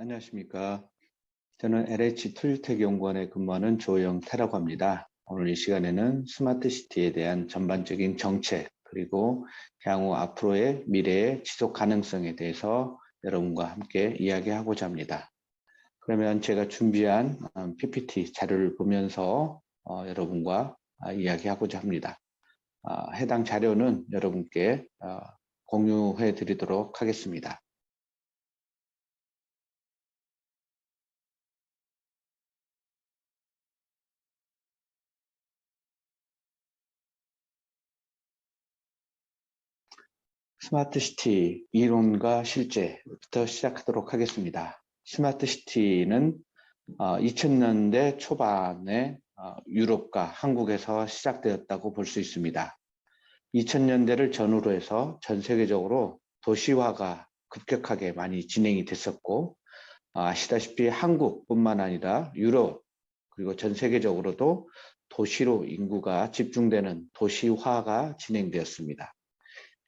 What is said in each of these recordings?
안녕하십니까. 저는 LH 툴텍연구원에 근무하는 조영태라고 합니다. 오늘 이 시간에는 스마트시티에 대한 전반적인 정책, 그리고 향후 앞으로의 미래의 지속 가능성에 대해서 여러분과 함께 이야기하고자 합니다. 그러면 제가 준비한 PPT 자료를 보면서 여러분과 이야기하고자 합니다. 해당 자료는 여러분께 공유해 드리도록 하겠습니다. 스마트시티 이론과 실제부터 시작하도록 하겠습니다. 스마트시티는 2000년대 초반에 유럽과 한국에서 시작되었다고 볼 수 있습니다. 2000년대를 전후로 해서 전 세계적으로 도시화가 급격하게 많이 진행이 됐었고, 아시다시피 한국뿐만 아니라 유럽 그리고 전 세계적으로도 도시로 인구가 집중되는 도시화가 진행되었습니다.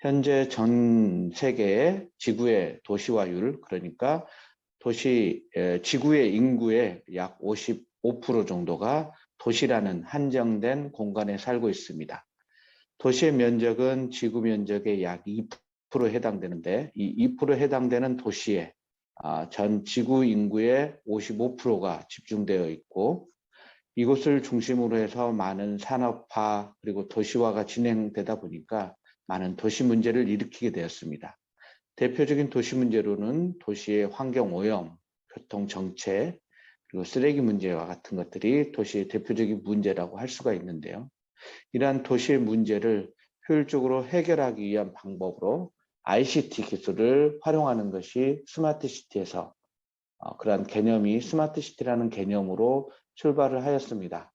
현재 전 세계의 지구의 도시화율, 그러니까 지구의 인구의 약 55% 정도가 도시라는 한정된 공간에 살고 있습니다. 도시의 면적은 지구 면적의 약 2%에 해당되는데, 이 2%에 해당되는 도시에 전 지구 인구의 55%가 집중되어 있고, 이곳을 중심으로 해서 많은 산업화 그리고 도시화가 진행되다 보니까 많은 도시 문제를 일으키게 되었습니다. 대표적인 도시 문제로는 도시의 환경 오염, 교통 정체, 그리고 쓰레기 문제와 같은 것들이 도시의 대표적인 문제라고 할 수가 있는데요. 이러한 도시의 문제를 효율적으로 해결하기 위한 방법으로 ICT 기술을 활용하는 것이 스마트시티에서 그러한 개념이 스마트시티라는 개념으로 출발을 하였습니다.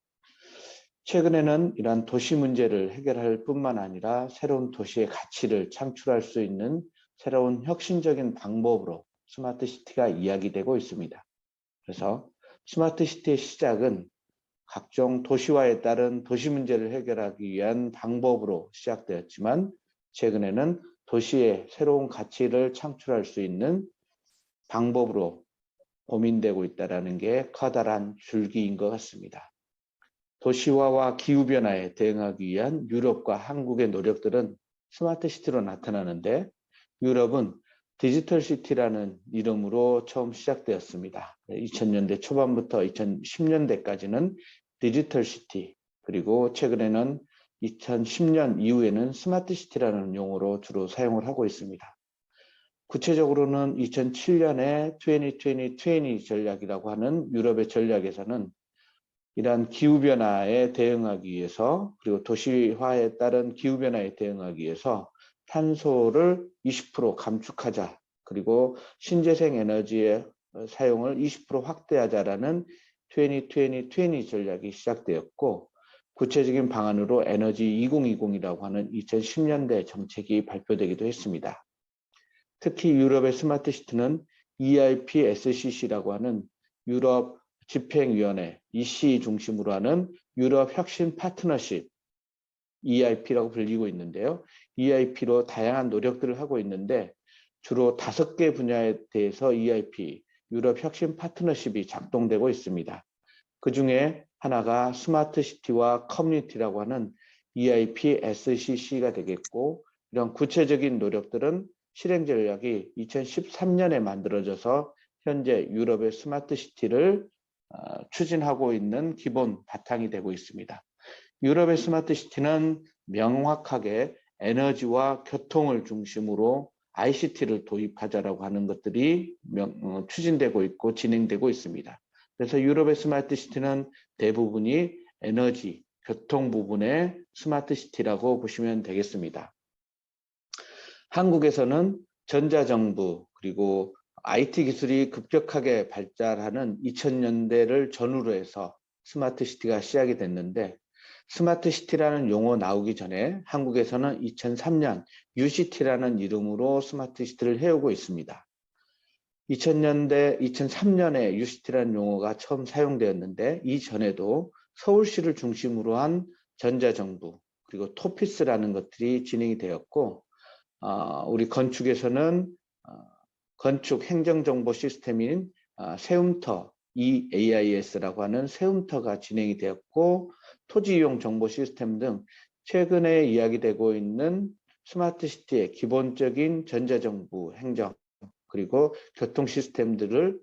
최근에는 이러한 도시 문제를 해결할 뿐만 아니라 새로운 도시의 가치를 창출할 수 있는 새로운 혁신적인 방법으로 스마트시티가 이야기되고 있습니다. 그래서 스마트시티의 시작은 각종 도시화에 따른 도시 문제를 해결하기 위한 방법으로 시작되었지만, 최근에는 도시의 새로운 가치를 창출할 수 있는 방법으로 고민되고 있다는 게 커다란 줄기인 것 같습니다. 도시화와 기후변화에 대응하기 위한 유럽과 한국의 노력들은 스마트시티로 나타나는데, 유럽은 디지털시티라는 이름으로 처음 시작되었습니다. 2000년대 초반부터 2010년대까지는 디지털시티, 그리고 최근에는 2010년 이후에는 스마트시티라는 용어로 주로 사용을 하고 있습니다. 구체적으로는 2007년에 2020 전략이라고 하는 유럽의 전략에서는 이러한 기후변화에 대응하기 위해서, 그리고 도시화에 따른 기후변화에 대응하기 위해서 탄소를 20% 감축하자, 그리고 신재생 에너지의 사용을 20% 확대하자라는 2020 전략이 시작되었고, 구체적인 방안으로 에너지 2020이라고 하는 2010년대 정책이 발표되기도 했습니다. 특히 유럽의 스마트시티는 EIPSCC라고 하는 유럽 집행위원회 EC 중심으로 하는 유럽 혁신 파트너십 EIP라고 불리고 있는데요. EIP로 다양한 노력들을 하고 있는데, 주로 5개 분야에 대해서 EIP 유럽 혁신 파트너십이 작동되고 있습니다. 그 중에 하나가 스마트시티와 커뮤니티라고 하는 EIP SCC가 되겠고, 이런 구체적인 노력들은 실행 전략이 2013년에 만들어져서 현재 유럽의 스마트시티를 추진하고 있는 기본 바탕이 되고 있습니다. 유럽의 스마트시티는 명확하게 에너지와 교통을 중심으로 ICT를 도입하자라고 하는 것들이 추진되고 있고 진행되고 있습니다. 그래서 유럽의 스마트시티는 대부분이 에너지, 교통 부분의 스마트시티라고 보시면 되겠습니다. 한국에서는 전자정부 그리고 IT 기술이 급격하게 발달하는 2000년대를 전후로 해서 스마트시티가 시작이 됐는데, 스마트시티라는 용어 나오기 전에 한국에서는 2003년 UCT라는 이름으로 스마트시티를 해오고 있습니다. 2003년에 UCT라는 용어가 처음 사용되었는데, 이전에도 서울시를 중심으로 한 전자정부 그리고 토피스라는 것들이 진행이 되었고, 우리 건축에서는 건축 행정정보 시스템인 세움터 EAIS라고 하는 세움터가 진행이 되었고, 토지 이용 정보 시스템 등 최근에 이야기되고 있는 스마트 시티의 기본적인 전자정부 행정 그리고 교통 시스템들을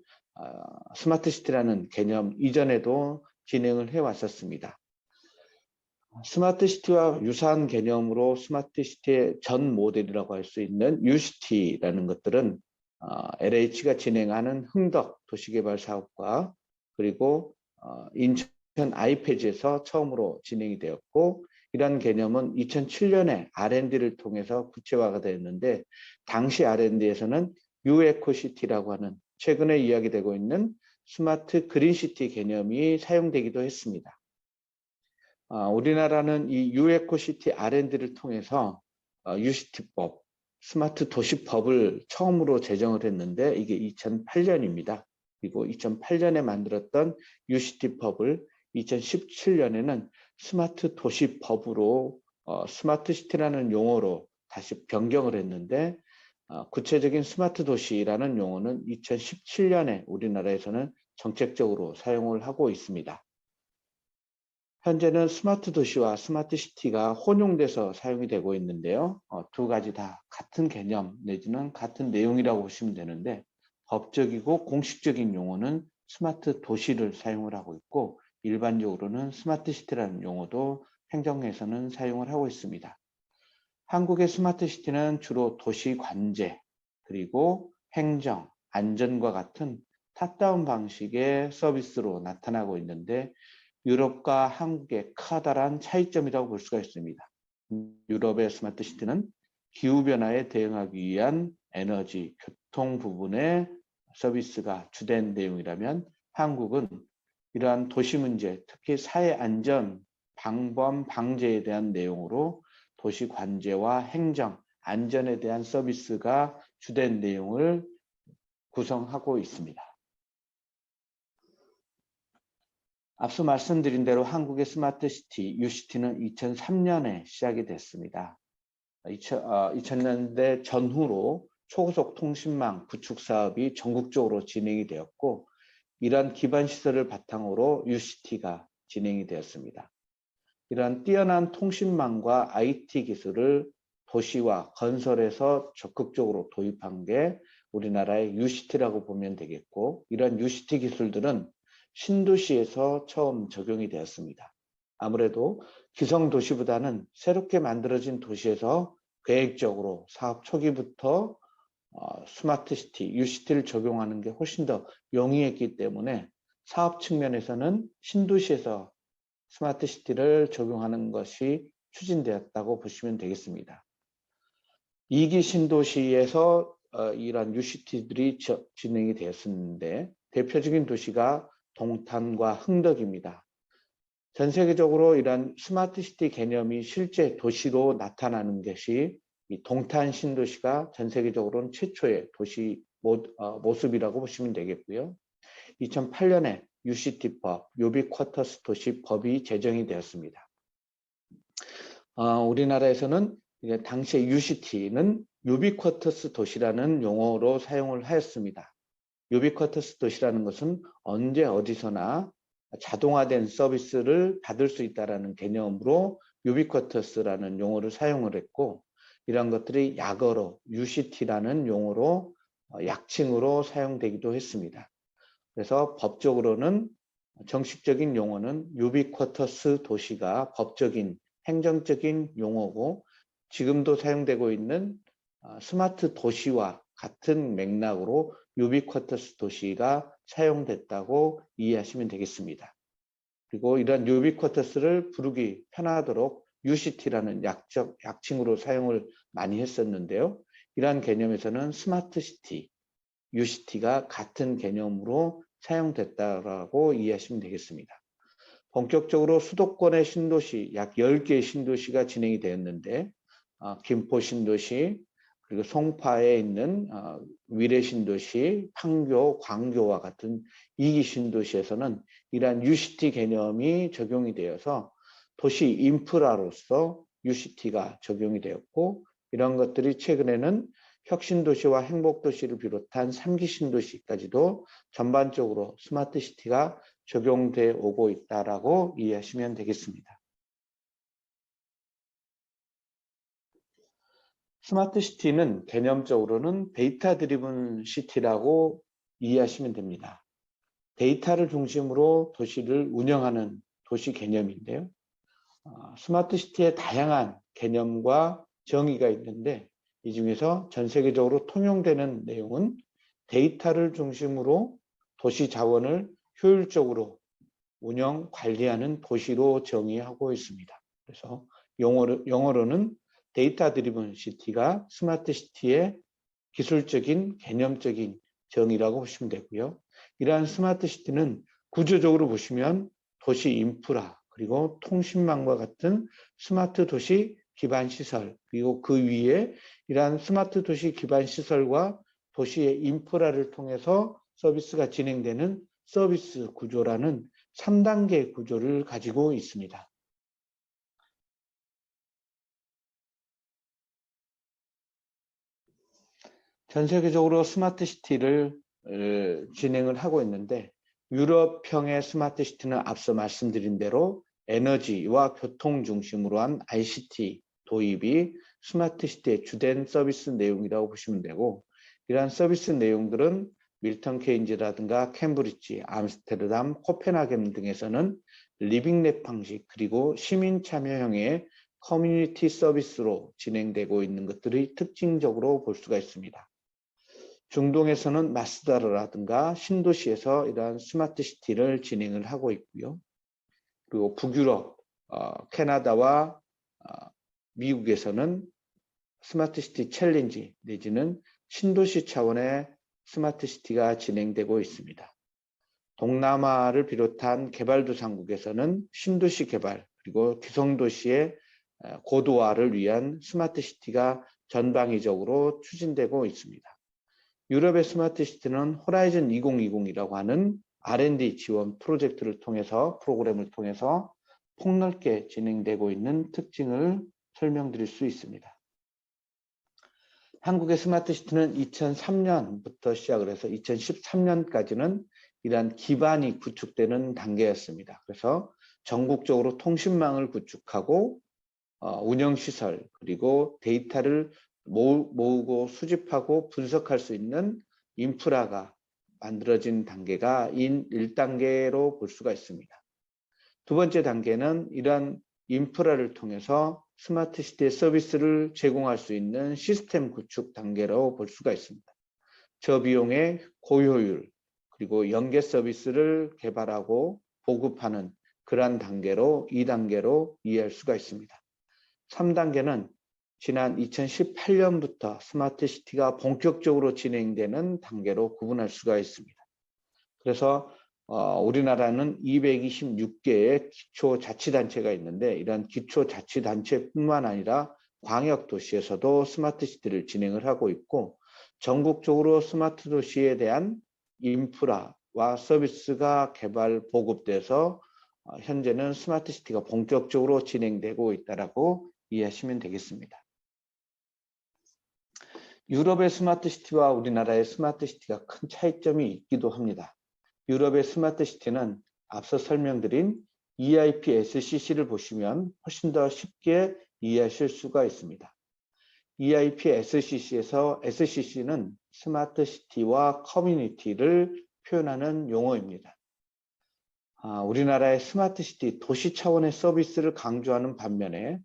스마트 시티라는 개념 이전에도 진행을 해왔었습니다. 스마트 시티와 유사한 개념으로 스마트 시티의 전 모델이라고 할 수 있는 UCT라는 것들은 LH가 진행하는 흥덕 도시개발 사업과 그리고 인천 아이패즈에서 처음으로 진행이 되었고, 이러한 개념은 2007년에 R&D를 통해서 구체화가 되었는데, 당시 R&D에서는 유에코시티라고 하는 최근에 이야기되고 있는 스마트 그린시티 개념이 사용되기도 했습니다. 우리나라는 이 유에코시티 R&D를 통해서 UCT법, 스마트 도시법을 처음으로 제정을 했는데 이게 2008년입니다. 그리고 2008년에 만들었던 UCT법을 2017년에는 스마트 도시법으로 스마트 시티라는 용어로 다시 변경을 했는데, 구체적인 스마트 도시라는 용어는 2017년에 우리나라에서는 정책적으로 사용을 하고 있습니다. 현재는 스마트 도시와 스마트 시티가 혼용돼서 사용이 되고 있는데요. 두 가지 다 같은 개념 내지는 같은 내용이라고 보시면 되는데, 법적이고 공식적인 용어는 스마트 도시를 사용을 하고 있고, 일반적으로는 스마트 시티라는 용어도 행정에서는 사용을 하고 있습니다. 한국의 스마트 시티는 주로 도시 관제, 그리고 행정, 안전과 같은 탑다운 방식의 서비스로 나타나고 있는데, 유럽과 한국의 커다란 차이점이라고 볼 수가 있습니다. 유럽의 스마트 시티는 기후변화에 대응하기 위한 에너지, 교통 부분의 서비스가 주된 내용이라면, 한국은 이러한 도시 문제, 특히 사회 안전, 방범, 방제에 대한 내용으로 도시 관제와 행정, 안전에 대한 서비스가 주된 내용을 구성하고 있습니다. 앞서 말씀드린 대로 한국의 스마트 시티, UCT는 2003년에 시작이 됐습니다. 2000년대 전후로 초고속 통신망 구축 사업이 전국적으로 진행이 되었고, 이러한 기반 시설을 바탕으로 UCT가 진행이 되었습니다. 이러한 뛰어난 통신망과 IT 기술을 도시와 건설에서 적극적으로 도입한 게 우리나라의 UCT라고 보면 되겠고, 이러한 UCT 기술들은 신도시에서 처음 적용이 되었습니다. 아무래도 기성도시보다는 새롭게 만들어진 도시에서 계획적으로 사업 초기부터 스마트 시티, UCT를 적용하는 게 훨씬 더 용이했기 때문에 사업 측면에서는 신도시에서 스마트 시티를 적용하는 것이 추진되었다고 보시면 되겠습니다. 2기 신도시에서 이러한 UCT들이 진행이 되었는데, 대표적인 도시가 동탄과 흥덕입니다. 전 세계적으로 이러한 스마트 시티 개념이 실제 도시로 나타나는 것이 이 동탄 신도시가 전 세계적으로는 최초의 도시 모습이라고 보시면 되겠고요. 2008년에 UCT법, 유비쿼터스 도시법이 제정이 되었습니다. 우리나라에서는 당시의 UCT는 유비쿼터스 도시라는 용어로 사용을 하였습니다. 유비쿼터스 도시라는 것은 언제 어디서나 자동화된 서비스를 받을 수 있다는 개념으로 유비쿼터스라는 용어를 사용을 했고, 이런 것들이 약어로 UCT라는 용어로 약칭으로 사용되기도 했습니다. 그래서 법적으로는 정식적인 용어는 유비쿼터스 도시가 법적인 행정적인 용어고, 지금도 사용되고 있는 스마트 도시와 같은 맥락으로 유비쿼터스 도시가 사용됐다고 이해하시면 되겠습니다. 그리고 이런 유비쿼터스를 부르기 편하도록 UCT라는 약칭으로 사용을 많이 했었는데요. 이러한 개념에서는 스마트 시티, UCT가 같은 개념으로 사용됐다고 이해하시면 되겠습니다. 본격적으로 수도권의 신도시, 약 10개의 신도시가 진행이 되었는데, 김포 신도시, 그리고 송파에 있는 위례 신도시, 판교, 광교와 같은 2기 신도시에서는 이러한 UCT 개념이 적용이 되어서 도시 인프라로서 UCT가 적용이 되었고, 이런 것들이 최근에는 혁신도시와 행복도시를 비롯한 3기 신도시까지도 전반적으로 스마트시티가 적용돼 오고 있다라고 이해하시면 되겠습니다. 스마트시티는 개념적으로는 데이터 드리븐 시티라고 이해하시면 됩니다. 데이터를 중심으로 도시를 운영하는 도시 개념인데요. 스마트시티의 다양한 개념과 정의가 있는데 이 중에서 전 세계적으로 통용되는 내용은 데이터를 중심으로 도시 자원을 효율적으로 운영, 관리하는 도시로 정의하고 있습니다. 그래서 영어로는 데이터 드리븐 시티가 스마트 시티의 기술적인 개념적인 정의라고 보시면 되고요. 이러한 스마트 시티는 구조적으로 보시면 도시 인프라 그리고 통신망과 같은 스마트 도시 기반 시설 그리고 그 위에 이러한 스마트 도시 기반 시설과 도시의 인프라를 통해서 서비스가 진행되는 서비스 구조라는 3단계 구조를 가지고 있습니다. 전 세계적으로 스마트 시티를 진행을 하고 있는데 유럽형의 스마트 시티는 앞서 말씀드린 대로 에너지와 교통 중심으로 한 ICT 도입이 스마트 시티의 주된 서비스 내용이라고 보시면 되고 이러한 서비스 내용들은 밀턴 케인즈라든가 캠브리지, 암스테르담, 코펜하겐 등에서는 리빙랩 방식 그리고 시민 참여형의 커뮤니티 서비스로 진행되고 있는 것들이 특징적으로 볼 수가 있습니다. 중동에서는 마스다르라든가 신도시에서 이러한 스마트 시티를 진행을 하고 있고요. 그리고 북유럽, 캐나다와 미국에서는 스마트 시티 챌린지 내지는 신도시 차원의 스마트 시티가 진행되고 있습니다. 동남아를 비롯한 개발도상국에서는 신도시 개발 그리고 기성도시의 고도화를 위한 스마트 시티가 전방위적으로 추진되고 있습니다. 유럽의 스마트 시티는 호라이즌 2020이라고 하는 R&D 지원 프로젝트를 통해서 프로그램을 통해서 폭넓게 진행되고 있는 특징을 설명드릴 수 있습니다. 한국의 스마트 시티는 2003년부터 시작을 해서 2013년까지는 이러한 기반이 구축되는 단계였습니다. 그래서 전국적으로 통신망을 구축하고 운영시설 그리고 데이터를 모으고 수집하고 분석할 수 있는 인프라가 만들어진 단계가 1단계로 볼 수가 있습니다. 두 번째 단계는 이러한 인프라를 통해서 스마트 시티의 서비스를 제공할 수 있는 시스템 구축 단계로 볼 수가 있습니다. 저비용의 고효율 그리고 연계 서비스를 개발하고 보급하는 그러한 단계로 2단계로 이해할 수가 있습니다. 3단계는 지난 2018년부터 스마트 시티가 본격적으로 진행되는 단계로 구분할 수가 있습니다. 그래서 우리나라는 226개의 기초자치단체가 있는데 이런 기초자치단체뿐만 아니라 광역도시에서도 스마트 시티를 진행을 하고 있고 전국적으로 스마트 도시에 대한 인프라와 서비스가 개발 보급돼서 현재는 스마트 시티가 본격적으로 진행되고 있다고 이해하시면 되겠습니다. 유럽의 스마트 시티와 우리나라의 스마트 시티가 큰 차이점이 있기도 합니다. 유럽의 스마트 시티는 앞서 설명드린 EIP SCC를 보시면 훨씬 더 쉽게 이해하실 수가 있습니다. EIP SCC에서 SCC는 스마트 시티와 커뮤니티를 표현하는 용어입니다. 우리나라의 스마트 시티 도시 차원의 서비스를 강조하는 반면에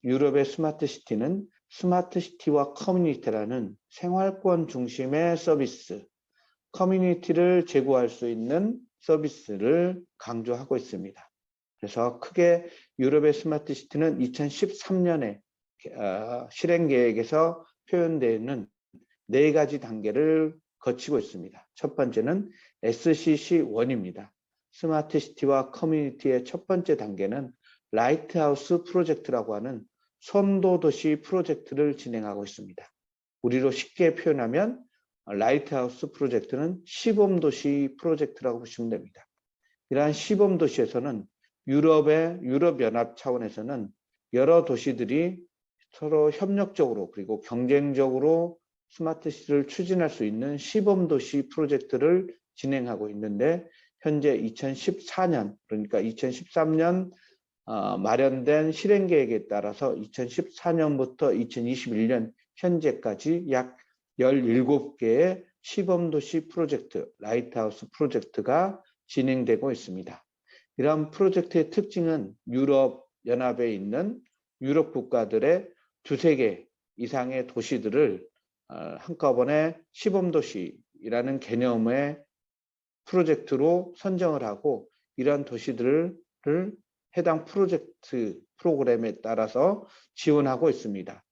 유럽의 스마트 시티는 스마트 시티와 커뮤니티라는 생활권 중심의 서비스, 커뮤니티를 제고할 수 있는 서비스를 강조하고 있습니다. 그래서 크게 유럽의 스마트 시티는 2013년에 실행 계획에서 표현되는 4가지 단계를 거치고 있습니다. 첫 번째는 SCC1입니다. 스마트 시티와 커뮤니티의 첫 번째 단계는 라이트하우스 프로젝트라고 하는 선도도시 프로젝트를 진행하고 있습니다. 우리로 쉽게 표현하면 라이트하우스 프로젝트는 시범도시 프로젝트라고 보시면 됩니다. 이러한 시범도시에서는 유럽연합 차원에서는 여러 도시들이 서로 협력적으로 그리고 경쟁적으로 스마트 시티를 추진할 수 있는 시범도시 프로젝트를 진행하고 있는데 현재 2014년 그러니까 2013년 마련된 실행계획에 따라서 2014년부터 2021년 현재까지 약 17개의 시범도시 프로젝트, 라이트하우스 프로젝트가 진행되고 있습니다. 이러한 프로젝트의 특징은 유럽 연합에 있는 유럽 국가들의 두세 개 이상의 도시들을 한꺼번에 시범도시라는 개념의 프로젝트로 선정을 하고 이러한 도시들을 해당 프로젝트 프로그램에 따라서 지원하고 있습니다.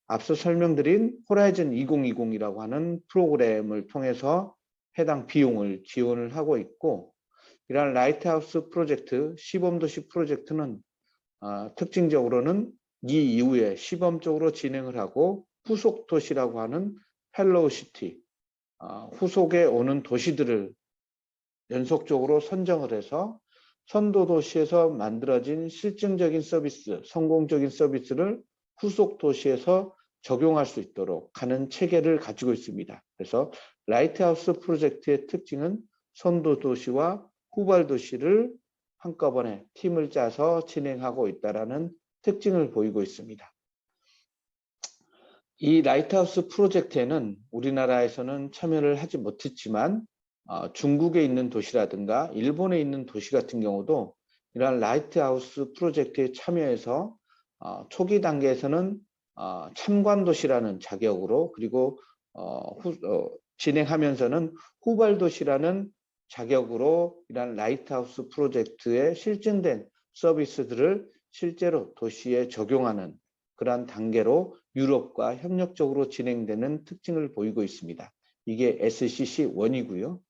앞서 설명드린 호라이즌 2020이라고 하는 프로그램을 통해서 해당 비용을 지원을 하고 있고 이러한 라이트하우스 프로젝트, 시범도시 프로젝트는 특징적으로는 이 이후에 시범적으로 진행을 하고 후속 도시라고 하는 펠로우 시티, 후속에 오는 도시들을 연속적으로 선정을 해서 선도 도시에서 만들어진 실증적인 서비스, 성공적인 서비스를 후속 도시에서 적용할 수 있도록 하는 체계를 가지고 있습니다. 그래서 라이트하우스 프로젝트의 특징은 선도 도시와 후발 도시를 한꺼번에 팀을 짜서 진행하고 있다는 특징을 보이고 있습니다. 이 라이트하우스 프로젝트에는 우리나라에서는 참여를 하지 못했지만 중국에 있는 도시라든가 일본에 있는 도시 같은 경우도 이러한 라이트하우스 프로젝트에 참여해서 초기 단계에서는 참관 도시라는 자격으로 그리고 진행하면서는 후발 도시라는 자격으로 이러한 라이트하우스 프로젝트에 실증된 서비스들을 실제로 도시에 적용하는 그러한 단계로 유럽과 협력적으로 진행되는 특징을 보이고 있습니다. 이게 SCC1이고요.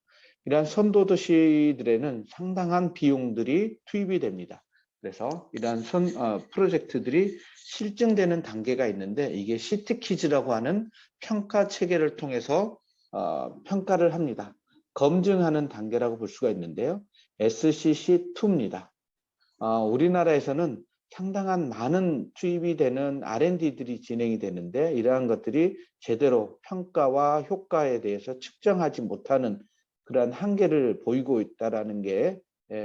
이러한 선도 도시들에는 상당한 비용들이 투입이 됩니다. 그래서 이러한 프로젝트들이 실증되는 단계가 있는데 이게 시티키즈라고 하는 평가 체계를 통해서 평가를 합니다. 검증하는 단계라고 볼 수가 있는데요. SCC2입니다. 우리나라에서는 상당한 많은 투입이 되는 R&D들이 진행이 되는데 이러한 것들이 제대로 평가와 효과에 대해서 측정하지 못하는 그러한 한계를 보이고 있다는 게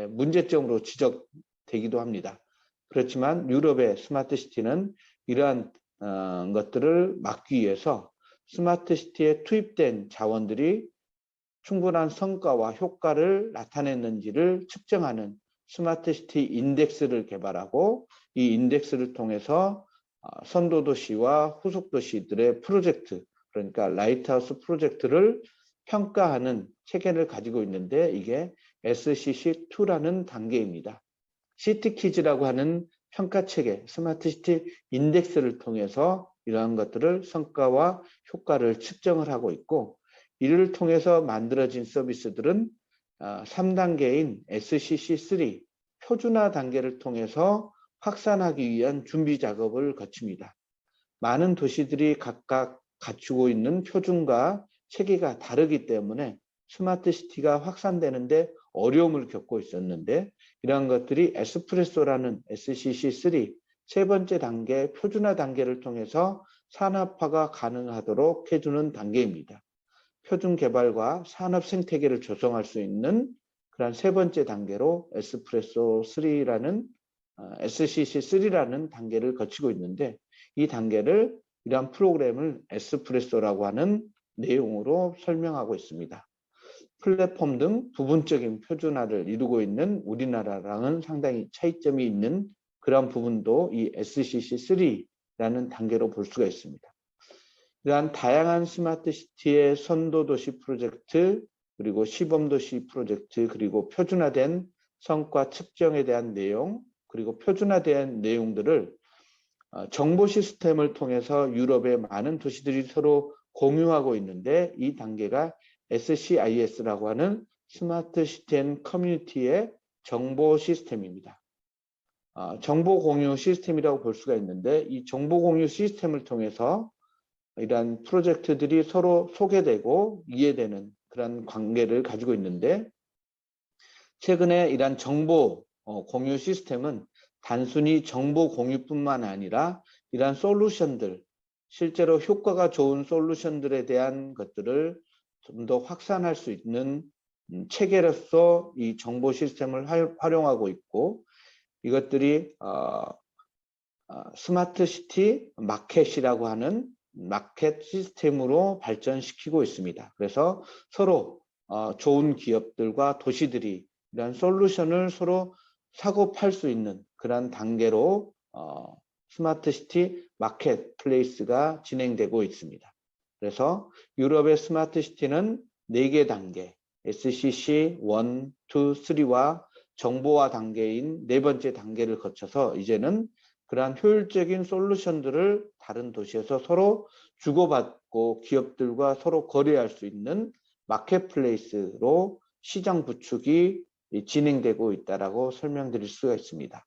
문제점으로 지적되기도 합니다. 그렇지만 유럽의 스마트 시티는 이러한 것들을 막기 위해서 스마트 시티에 투입된 자원들이 충분한 성과와 효과를 나타냈는지를 측정하는 스마트 시티 인덱스를 개발하고 이 인덱스를 통해서 선도도시와 후속도시들의 프로젝트, 그러니까 라이트하우스 프로젝트를 평가하는 체계를 가지고 있는데 이게 SCC2라는 단계입니다. 시티키즈라고 하는 평가체계, 스마트 시티 인덱스를 통해서 이러한 것들을 성과와 효과를 측정을 하고 있고 이를 통해서 만들어진 서비스들은 3단계인 SCC3 표준화 단계를 통해서 확산하기 위한 준비 작업을 거칩니다. 많은 도시들이 각각 갖추고 있는 표준과 체계가 다르기 때문에 스마트 시티가 확산되는데 어려움을 겪고 있었는데 이러한 것들이 에스프레소라는 SCC3 세 번째 단계 표준화 단계를 통해서 산업화가 가능하도록 해주는 단계입니다. 표준 개발과 산업 생태계를 조성할 수 있는 그런 세 번째 단계로 에스프레소 3라는 SCC3라는 단계를 거치고 있는데 이 단계를 이러한 프로그램을 에스프레소라고 하는 내용으로 설명하고 있습니다. 플랫폼 등 부분적인 표준화를 이루고 있는 우리나라랑은 상당히 차이점이 있는 그런 부분도 이 SCC3라는 단계로 볼 수가 있습니다. 이러한 다양한 스마트 시티의 선도도시 프로젝트, 그리고 시범도시 프로젝트, 그리고 표준화된 성과 측정에 대한 내용, 그리고 표준화된 내용들을 정보 시스템을 통해서 유럽의 많은 도시들이 서로 공유하고 있는데 이 단계가 SCIS라고 하는 스마트 시티 앤 커뮤니티의 정보 시스템입니다. 정보 공유 시스템이라고 볼 수가 있는데 이 정보 공유 시스템을 통해서 이러한 프로젝트들이 서로 소개되고 이해되는 그런 관계를 가지고 있는데 최근에 이러한 정보 공유 시스템은 단순히 정보 공유뿐만 아니라 이러한 솔루션들, 실제로 효과가 좋은 솔루션들에 대한 것들을 좀 더 확산할 수 있는 체계로서 이 정보 시스템을 활용하고 있고, 이것들이 스마트 시티 마켓이라고 하는 마켓 시스템으로 발전시키고 있습니다. 그래서 서로 좋은 기업들과 도시들이 이런 솔루션을 서로 사고 팔 수 있는 그런 단계로 스마트 시티 마켓 플레이스가 진행되고 있습니다. 그래서 유럽의 스마트 시티는 4개 단계, SCC 1, 2, 3와 정보화 단계인 4번째 단계를 거쳐서 이제는 그러한 효율적인 솔루션들을 다른 도시에서 서로 주고받고 기업들과 서로 거래할 수 있는 마켓플레이스로 시장 구축이 진행되고 있다고 설명드릴 수가 있습니다.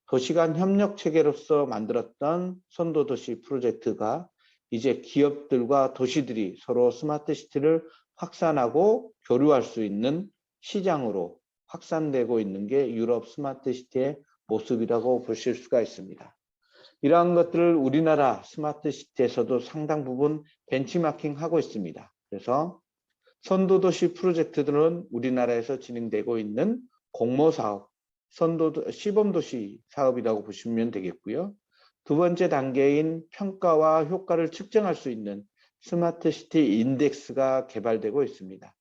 도시간 협력 체계로서 만들었던 선도도시 프로젝트가 이제 기업들과 도시들이 서로 스마트 시티를 확산하고 교류할 수 있는 시장으로 확산되고 있는 게 유럽 스마트 시티의 모습이라고 보실 수가 있습니다. 이러한 것들을 우리나라 스마트 시티에서도 상당 부분 벤치마킹하고 있습니다. 그래서 선도도시 프로젝트들은 우리나라에서 진행되고 있는 공모사업, 시범도시 사업이라고 보시면 되겠고요. 두 번째 단계인 평가와 효과를 측정할 수 있는 스마트 시티 인덱스가 개발되고 있습니다.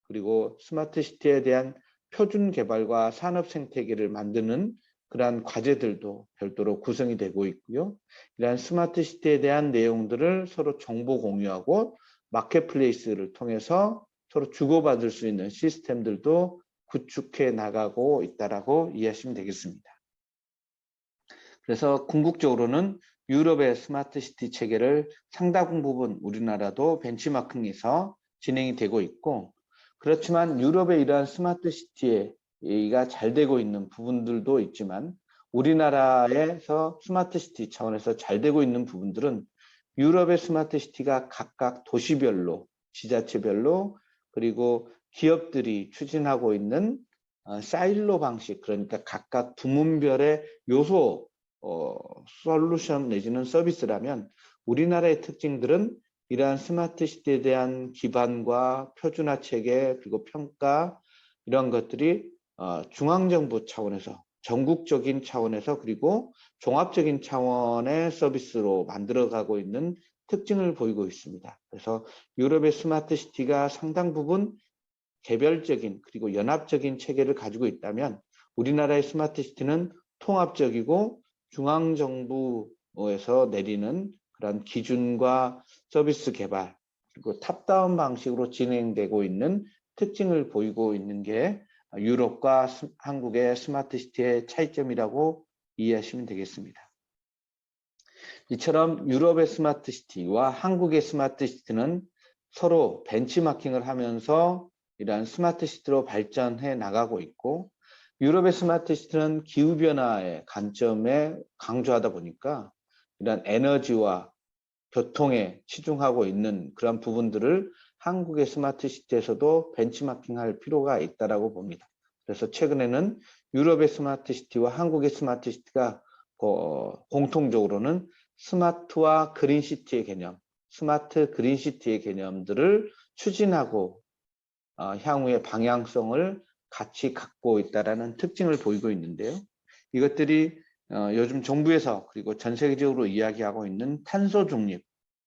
그리고 스마트 시티에 대한 표준 개발과 산업 생태계를 만드는 그러한 과제들도 별도로 구성이 되고 있고요. 이러한 스마트 시티에 대한 내용들을 서로 정보 공유하고 마켓플레이스를 통해서 서로 주고받을 수 있는 시스템들도 구축해 나가고 있다라고 이해하시면 되겠습니다. 그래서 궁극적으로는 유럽의 스마트 시티 체계를 상당 부분 우리나라도 벤치마킹에서 진행이 되고 있고, 그렇지만 유럽의 이러한 스마트 시티가 잘 되고 있는 부분들도 있지만 우리나라에서 스마트 시티 차원에서 잘 되고 있는 부분들은 유럽의 스마트 시티가 각각 도시별로, 지자체별로, 그리고 기업들이 추진하고 있는 사일로 방식, 그러니까 각각 부문별의 요소 솔루션 내지는 서비스라면, 우리나라의 특징들은 이러한 스마트 시티에 대한 기반과 표준화 체계, 그리고 평가, 이런 것들이 중앙정부 차원에서, 전국적인 차원에서, 그리고 종합적인 차원의 서비스로 만들어가고 있는 특징을 보이고 있습니다. 그래서 유럽의 스마트 시티가 상당 부분 개별적인 그리고 연합적인 체계를 가지고 있다면, 우리나라의 스마트 시티는 통합적이고 중앙정부에서 내리는 그런 기준과 서비스 개발, 그리고 탑다운 방식으로 진행되고 있는 특징을 보이고 있는 게 유럽과 한국의 스마트 시티의 차이점이라고 이해하시면 되겠습니다. 이처럼 유럽의 스마트 시티와 한국의 스마트 시티는 서로 벤치마킹을 하면서 이러한 스마트 시티로 발전해 나가고 있고, 유럽의 스마트 시티는 기후변화의 관점에 강조하다 보니까 이런 에너지와 교통에 치중하고 있는 그런 부분들을 한국의 스마트 시티에서도 벤치마킹할 필요가 있다고 봅니다. 그래서 최근에는 유럽의 스마트 시티와 한국의 스마트 시티가 공통적으로는 스마트와 그린시티의 개념, 스마트 그린시티의 개념들을 추진하고 향후의 방향성을 같이 갖고 있다는 특징을 보이고 있는데요. 이것들이 요즘 정부에서 그리고 전 세계적으로 이야기하고 있는 탄소 중립,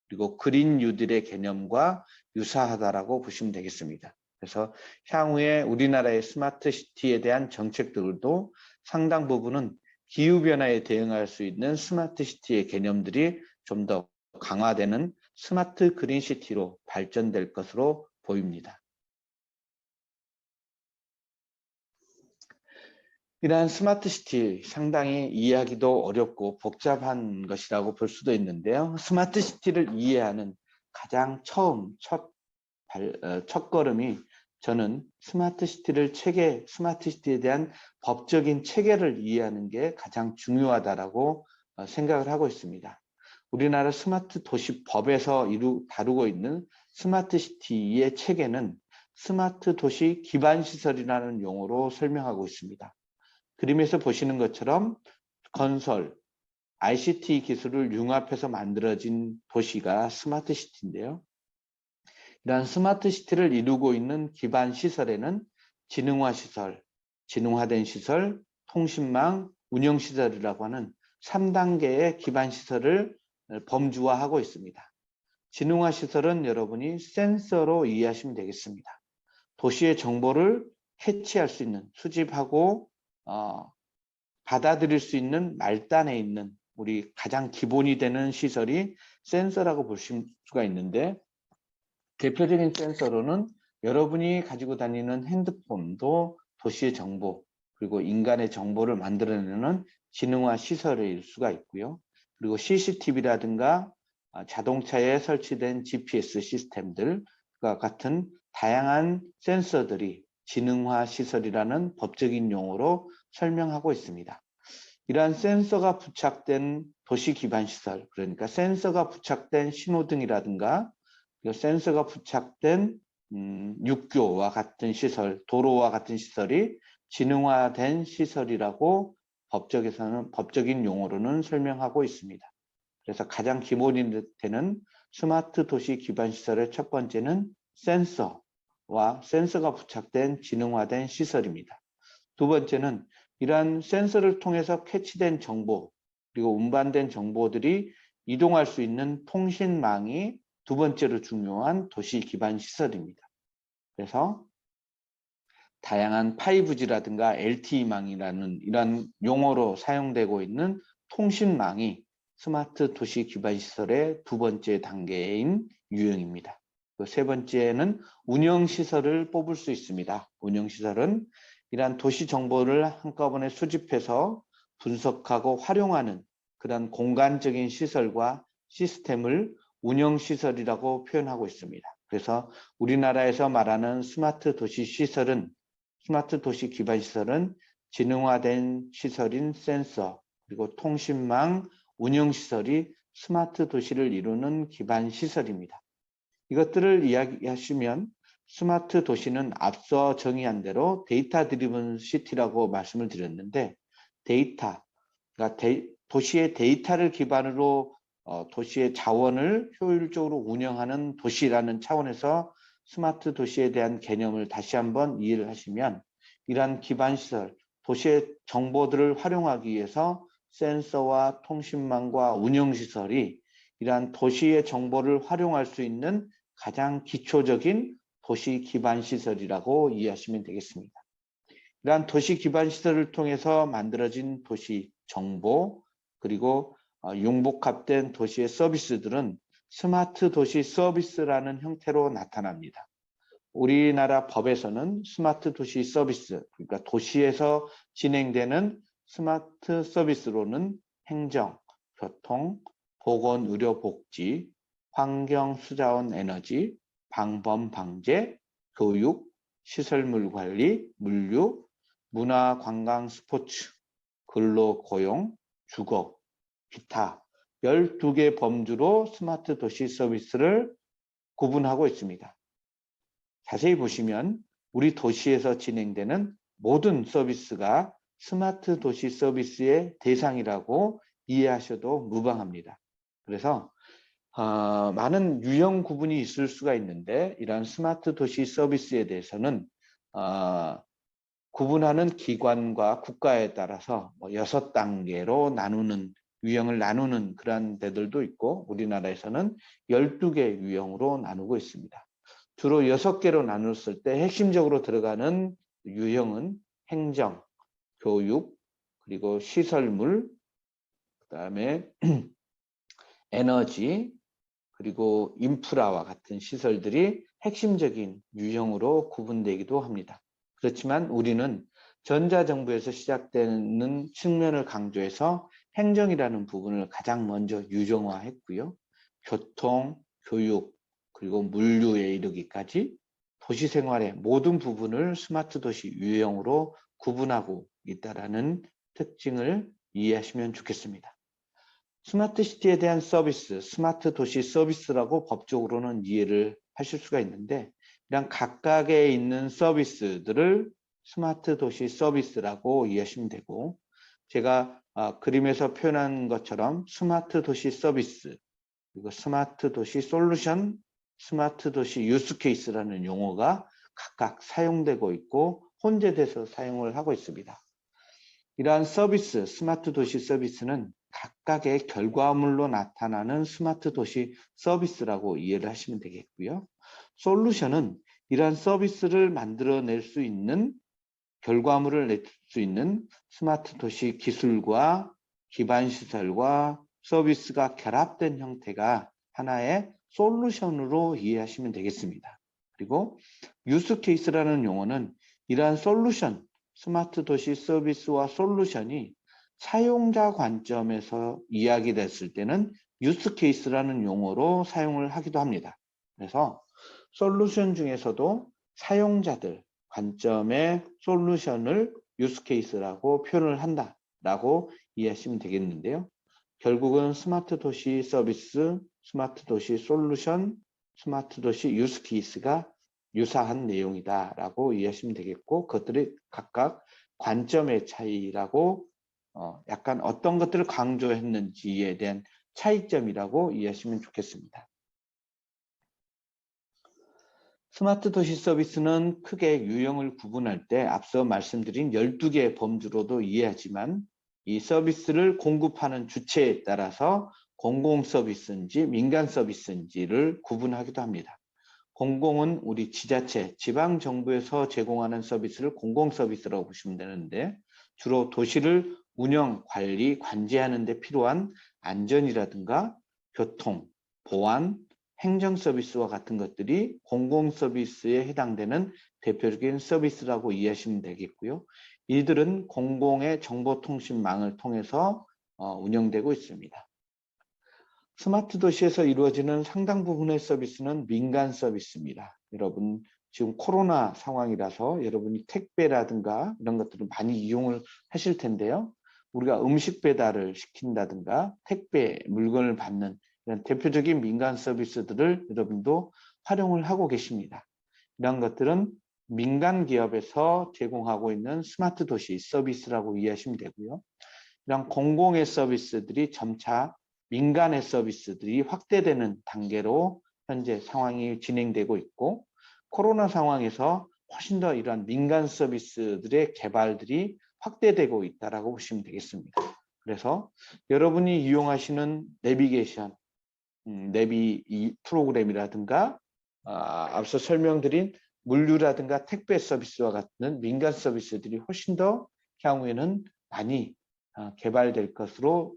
그리고 그린 뉴딜의 개념과 유사하다라고 보시면 되겠습니다. 그래서 향후에 우리나라의 스마트 시티에 대한 정책들도 상당 부분은 기후변화에 대응할 수 있는 스마트 시티의 개념들이 좀 더 강화되는 스마트 그린 시티로 발전될 것으로 보입니다. 이러한 스마트 시티, 상당히 이해하기도 어렵고 복잡한 것이라고 볼 수도 있는데요. 스마트 시티를 이해하는 가장 첫 걸음이, 저는 스마트 시티에 대한 법적인 체계를 이해하는 게 가장 중요하다라고 생각을 하고 있습니다. 우리나라 스마트 도시법에서 다루고 있는 스마트 시티의 체계는 스마트 도시 기반시설이라는 용어로 설명하고 있습니다. 그림에서 보시는 것처럼 건설, ICT 기술을 융합해서 만들어진 도시가 스마트 시티인데요. 이러한 스마트 시티를 이루고 있는 기반 시설에는 지능화 시설, 지능화된 시설, 통신망, 운영 시설이라고 하는 3단계의 기반 시설을 범주화하고 있습니다. 지능화 시설은 여러분이 센서로 이해하시면 되겠습니다. 도시의 정보를 캐치할 수 있는, 수집하고 받아들일 수 있는 말단에 있는 우리 가장 기본이 되는 시설이 센서라고 보실 수가 있는데, 대표적인 센서로는 여러분이 가지고 다니는 핸드폰도 도시의 정보, 그리고 인간의 정보를 만들어내는 지능화 시설일 수가 있고요. 그리고 CCTV라든가 자동차에 설치된 GPS 시스템들과 같은 다양한 센서들이 지능화 시설이라는 법적인 용어로 설명하고 있습니다. 이러한 센서가 부착된 도시 기반 시설, 그러니까 센서가 부착된 신호등이라든가 센서가 부착된 육교와 같은 시설, 도로와 같은 시설이 지능화된 시설이라고 법적에서는 법적인 용어로는 설명하고 있습니다. 그래서 가장 기본이 되는 스마트 도시 기반 시설의 첫 번째는 센서와 센서가 부착된 지능화된 시설입니다. 두 번째는 이러한 센서를 통해서 캐치된 정보, 그리고 운반된 정보들이 이동할 수 있는 통신망이 두 번째로 중요한 도시 기반 시설입니다. 그래서 다양한 5G라든가 LTE망이라는 이런 용어로 사용되고 있는 통신망이 스마트 도시 기반 시설의 두 번째 단계인 유형입니다. 세 번째는 운영시설을 뽑을 수 있습니다. 운영시설은 이러한 도시 정보를 한꺼번에 수집해서 분석하고 활용하는 그런 공간적인 시설과 시스템을 운영시설이라고 표현하고 있습니다. 그래서 우리나라에서 말하는 스마트 도시 시설은, 스마트 도시 기반 시설은 지능화된 시설인 센서, 그리고 통신망, 운영시설이 스마트 도시를 이루는 기반 시설입니다. 이것들을 이야기하시면 스마트 도시는 앞서 정의한 대로 데이터 드리븐 시티라고 말씀을 드렸는데, 데이터, 그러니까 도시의 데이터를 기반으로 도시의 자원을 효율적으로 운영하는 도시라는 차원에서 스마트 도시에 대한 개념을 다시 한번 이해를 하시면, 이러한 기반 시설, 도시의 정보들을 활용하기 위해서 센서와 통신망과 운영시설이 이러한 도시의 정보를 활용할 수 있는 가장 기초적인 도시 기반 시설이라고 이해하시면 되겠습니다. 이러한 도시 기반 시설을 통해서 만들어진 도시 정보, 그리고 융복합된 도시의 서비스들은 스마트 도시 서비스라는 형태로 나타납니다. 우리나라 법에서는 스마트 도시 서비스, 그러니까 도시에서 진행되는 스마트 서비스로는 행정, 교통, 보건, 의료, 복지, 환경, 수자원, 에너지, 방범, 방제, 교육, 시설물 관리, 물류, 문화, 관광, 스포츠, 근로, 고용, 주거, 기타 12개 범주로 스마트 도시 서비스를 구분하고 있습니다. 자세히 보시면 우리 도시에서 진행되는 모든 서비스가 스마트 도시 서비스의 대상이라고 이해하셔도 무방합니다. 그래서 많은 유형 구분이 있을 수가 있는데, 이러한 스마트 도시 서비스에 대해서는 구분하는 기관과 국가에 따라서 6단계로 나누는, 유형을 나누는 그런 데들도 있고, 우리나라에서는 12개 유형으로 나누고 있습니다. 주로 6개로 나눴을 때 핵심적으로 들어가는 유형은 행정, 교육, 그리고 시설물, 그다음에 에너지, 그리고 인프라와 같은 시설들이 핵심적인 유형으로 구분되기도 합니다. 그렇지만 우리는 전자정부에서 시작되는 측면을 강조해서 행정이라는 부분을 가장 먼저 유형화했고요. 교통, 교육, 그리고 물류에 이르기까지 도시생활의 모든 부분을 스마트 도시 유형으로 구분하고 있다는 특징을 이해하시면 좋겠습니다. 스마트 시티에 대한 서비스, 스마트 도시 서비스라고 법적으로는 이해를 하실 수가 있는데, 이런 각각에 있는 서비스들을 스마트 도시 서비스라고 이해하시면 되고, 제가 그림에서 표현한 것처럼 스마트 도시 서비스, 그리고 스마트 도시 솔루션, 스마트 도시 유스 케이스라는 용어가 각각 사용되고 있고 혼재돼서 사용을 하고 있습니다. 이러한 서비스, 스마트 도시 서비스는 각각의 결과물로 나타나는 스마트 도시 서비스라고 이해를 하시면 되겠고요. 솔루션은 이러한 서비스를 만들어낼 수 있는, 결과물을 낼 수 있는 스마트 도시 기술과 기반 시설과 서비스가 결합된 형태가 하나의 솔루션으로 이해하시면 되겠습니다. 그리고 유스 케이스라는 용어는 이러한 솔루션, 스마트 도시 서비스와 솔루션이 사용자 관점에서 이야기됐을 때는 유스 케이스라는 용어로 사용을 하기도 합니다. 그래서 솔루션 중에서도 사용자들 관점의 솔루션을 유스 케이스라고 표현을 한다라고 이해하시면 되겠는데요. 결국은 스마트 도시 서비스, 스마트 도시 솔루션, 스마트 도시 유스 케이스가 유사한 내용이다라고 이해하시면 되겠고, 그것들이 각각 관점의 차이라고 약간 어떤 것들을 강조했는지에 대한 차이점이라고 이해하시면 좋겠습니다. 스마트 도시 서비스는 크게 유형을 구분할 때 앞서 말씀드린 12개의 범주로도 이해하지만 이 서비스를 공급하는 주체에 따라서 공공 서비스인지 민간 서비스인지를 구분하기도 합니다. 공공은 우리 지자체, 지방정부에서 제공하는 서비스를 공공 서비스라고 보시면 되는데 주로 도시를 운영, 관리, 관제하는 데 필요한 안전이라든가 교통, 보안, 행정 서비스와 같은 것들이 공공 서비스에 해당되는 대표적인 서비스라고 이해하시면 되겠고요. 이들은 공공의 정보통신망을 통해서 운영되고 있습니다. 스마트 도시에서 이루어지는 상당 부분의 서비스는 민간 서비스입니다. 여러분 지금 코로나 상황이라서 여러분이 택배라든가 이런 것들을 많이 이용을 하실 텐데요. 우리가 음식 배달을 시킨다든가 택배 물건을 받는 이런 대표적인 민간 서비스들을 여러분도 활용을 하고 계십니다. 이런 것들은 민간 기업에서 제공하고 있는 스마트 도시 서비스라고 이해하시면 되고요. 이런 공공의 서비스들이 점차 민간의 서비스들이 확대되는 단계로 현재 상황이 진행되고 있고, 코로나 상황에서 훨씬 더 이러한 민간 서비스들의 개발들이 확대되고 있다고 보시면 되겠습니다. 그래서 여러분이 이용하시는 내비게이션, 내비 프로그램이라든가 앞서 설명드린 물류라든가 택배 서비스와 같은 민간 서비스들이 훨씬 더 향후에는 많이 개발될 것으로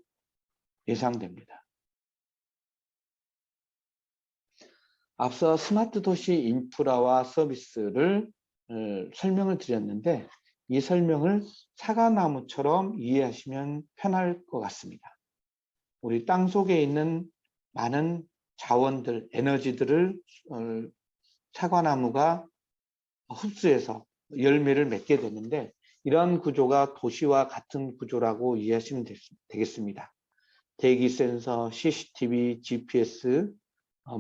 예상됩니다. 앞서 스마트 도시 인프라와 서비스를 설명을 드렸는데 이 설명을 사과나무처럼 이해하시면 편할 것 같습니다. 우리 땅 속에 있는 많은 자원들, 에너지들을 사과나무가 흡수해서 열매를 맺게 되는데 이런 구조가 도시와 같은 구조라고 이해하시면 되겠습니다. 대기 센서, CCTV, GPS,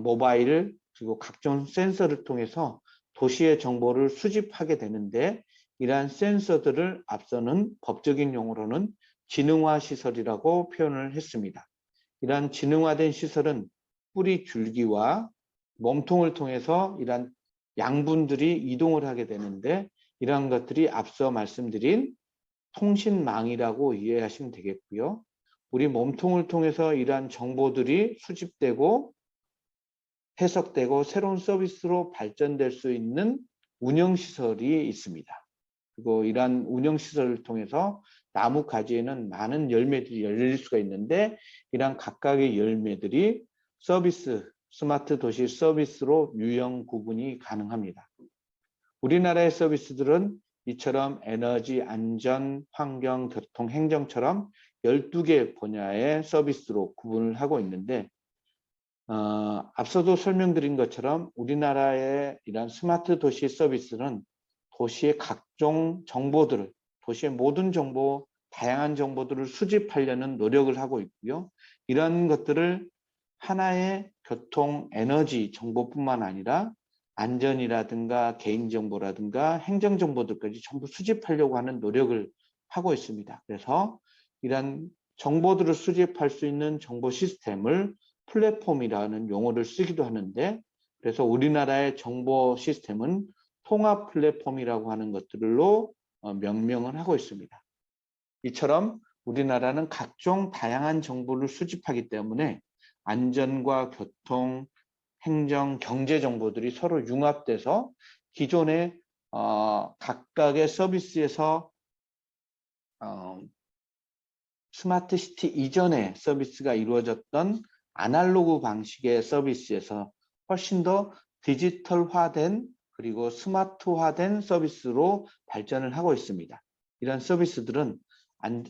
모바일 그리고 각종 센서를 통해서 도시의 정보를 수집하게 되는데 이러한 센서들을 앞서는 법적인 용어로는 지능화 시설이라고 표현을 했습니다. 이러한 지능화된 시설은 뿌리 줄기와 몸통을 통해서 이러한 양분들이 이동을 하게 되는데 이러한 것들이 앞서 말씀드린 통신망이라고 이해하시면 되겠고요. 우리 몸통을 통해서 이러한 정보들이 수집되고 해석되고 새로운 서비스로 발전될 수 있는 운영시설이 있습니다. 그리고 이러한 운영시설을 통해서 나무 가지에는 많은 열매들이 열릴 수가 있는데 이러한 각각의 열매들이 서비스, 스마트 도시 서비스로 유형 구분이 가능합니다. 우리나라의 서비스들은 이처럼 에너지, 안전, 환경, 교통, 행정처럼 12개 분야의 서비스로 구분을 하고 있는데 앞서도 설명드린 것처럼 우리나라의 이런 스마트 도시 서비스는 도시의 각종 정보들을, 도시의 모든 정보, 다양한 정보들을 수집하려는 노력을 하고 있고요. 이런 것들을 하나의 교통, 에너지 정보뿐만 아니라 안전이라든가 개인정보라든가 행정정보들까지 전부 수집하려고 하는 노력을 하고 있습니다. 그래서 이런 정보들을 수집할 수 있는 정보 시스템을 플랫폼이라는 용어를 쓰기도 하는데, 그래서 우리나라의 정보 시스템은 통합 플랫폼이라고 하는 것들로 명명을 하고 있습니다. 이처럼 우리나라는 각종 다양한 정보를 수집하기 때문에 안전과 교통, 행정, 경제 정보들이 서로 융합돼서 기존의 각각의 서비스에서 스마트시티 이전의 서비스가 이루어졌던 아날로그 방식의 서비스에서 훨씬 더 디지털화된 그리고 스마트화된 서비스로 발전을 하고 있습니다. 이런 서비스들은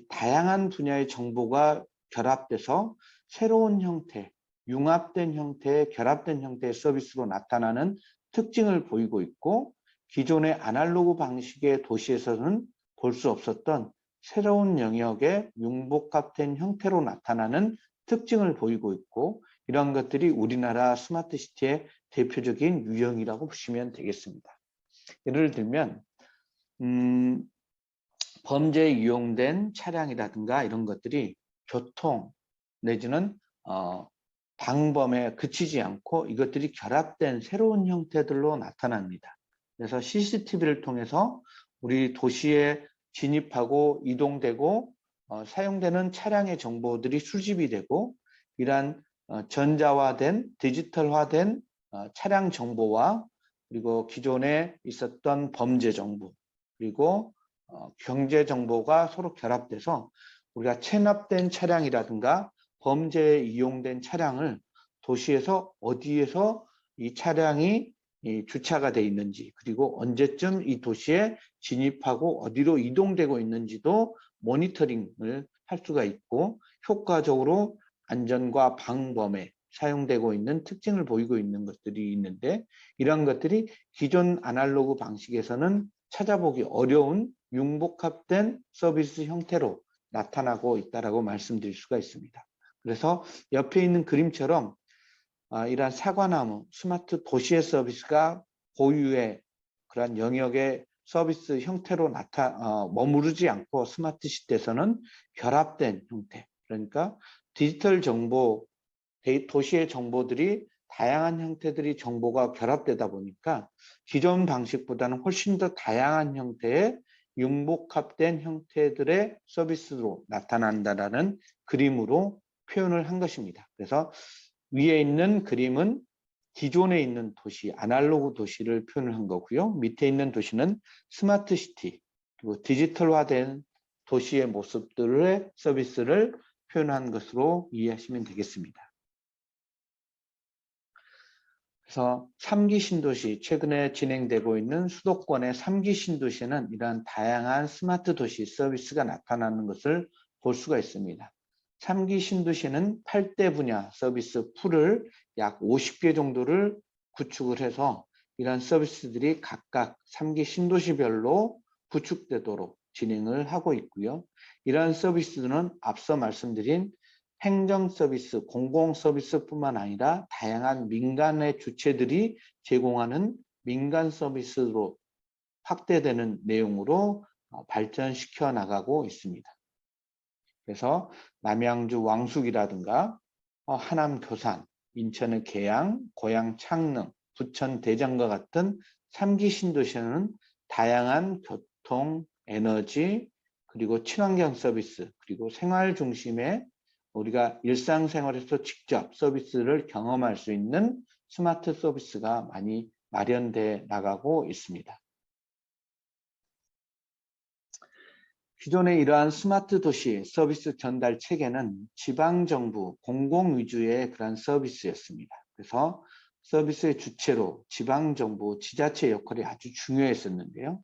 다양한 분야의 정보가 결합돼서 새로운 형태, 융합된 형태의 결합된 형태의 서비스로 나타나는 특징을 보이고 있고, 기존의 아날로그 방식의 도시에서는 볼 수 없었던 새로운 영역의 융복합된 형태로 나타나는 특징을 보이고 있고, 이러한 것들이 우리나라 스마트시티의 대표적인 유형이라고 보시면 되겠습니다. 예를 들면 범죄에 이용된 차량이라든가 이런 것들이 교통 내지는 방범에 그치지 않고 이것들이 결합된 새로운 형태들로 나타납니다. 그래서 CCTV를 통해서 우리 도시에 진입하고 이동되고 사용되는 차량의 정보들이 수집이 되고, 이러한 전자화된 디지털화된 차량 정보와 그리고 기존에 있었던 범죄 정보 그리고 경제 정보가 서로 결합돼서 우리가 체납된 차량이라든가 범죄에 이용된 차량을 도시에서 어디에서 이 차량이 주차가 돼 있는지, 그리고 언제쯤 이 도시에 진입하고 어디로 이동되고 있는지도 모니터링을 할 수가 있고, 효과적으로 안전과 방범에 사용되고 있는 특징을 보이고 있는 것들이 있는데, 이러한 것들이 기존 아날로그 방식에서는 찾아보기 어려운 융복합된 서비스 형태로 나타나고 있다고 말씀드릴 수가 있습니다. 그래서 옆에 있는 그림처럼 이러한 사과나무, 스마트 도시의 서비스가 고유의 그런 영역의 서비스 형태로 머무르지 않고 스마트 시대에서는 결합된 형태, 그러니까 디지털 정보, 도시의 정보들이 다양한 형태들이 정보가 결합되다 보니까 기존 방식보다는 훨씬 더 다양한 형태의 융복합된 형태들의 서비스로 나타난다라는 그림으로 표현을 한 것입니다. 그래서 위에 있는 그림은 기존에 있는 도시, 아날로그 도시를 표현을 한 거고요. 밑에 있는 도시는 스마트 시티, 그리고 디지털화된 도시의 모습들의 서비스를 표현한 것으로 이해하시면 되겠습니다. 그래서 3기 신도시, 최근에 진행되고 있는 수도권의 3기 신도시는 이러한 다양한 스마트 도시 서비스가 나타나는 것을 볼 수가 있습니다. 3기 신도시는 8대 분야 서비스 풀을 약 50개 정도를 구축을 해서 이러한 서비스들이 각각 3기 신도시별로 구축되도록 진행을 하고 있고요. 이러한 서비스들은 앞서 말씀드린 행정 서비스, 공공 서비스뿐만 아니라 다양한 민간의 주체들이 제공하는 민간 서비스로 확대되는 내용으로 발전시켜 나가고 있습니다. 그래서 남양주 왕숙이라든가 하남 교산, 인천의 계양, 고양 창릉, 부천 대전과 같은 3기 신도시는 다양한 교통, 에너지, 그리고 친환경 서비스, 그리고 생활 중심의 우리가 일상생활에서 직접 서비스를 경험할 수 있는 스마트 서비스가 많이 마련돼 나가고 있습니다. 기존의 이러한 스마트 도시 서비스 전달 체계는 지방정부 공공 위주의 그런 서비스였습니다. 그래서 서비스의 주체로 지방정부 지자체 역할이 아주 중요했었는데요.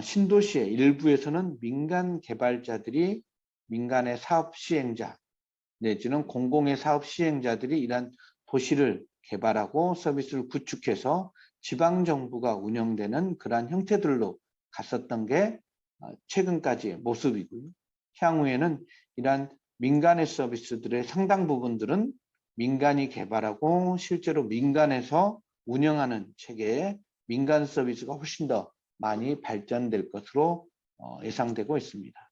신도시의 일부에서는 민간 개발자들이 민간의 사업 시행자 내지는 공공의 사업 시행자들이 이러한 도시를 개발하고 서비스를 구축해서 지방정부가 운영되는 그러한 형태들로 갔었던 게 최근까지의 모습이고요. 향후에는 이러한 민간의 서비스들의 상당 부분들은 민간이 개발하고 실제로 민간에서 운영하는 체계의 민간 서비스가 훨씬 더 많이 발전될 것으로 예상되고 있습니다.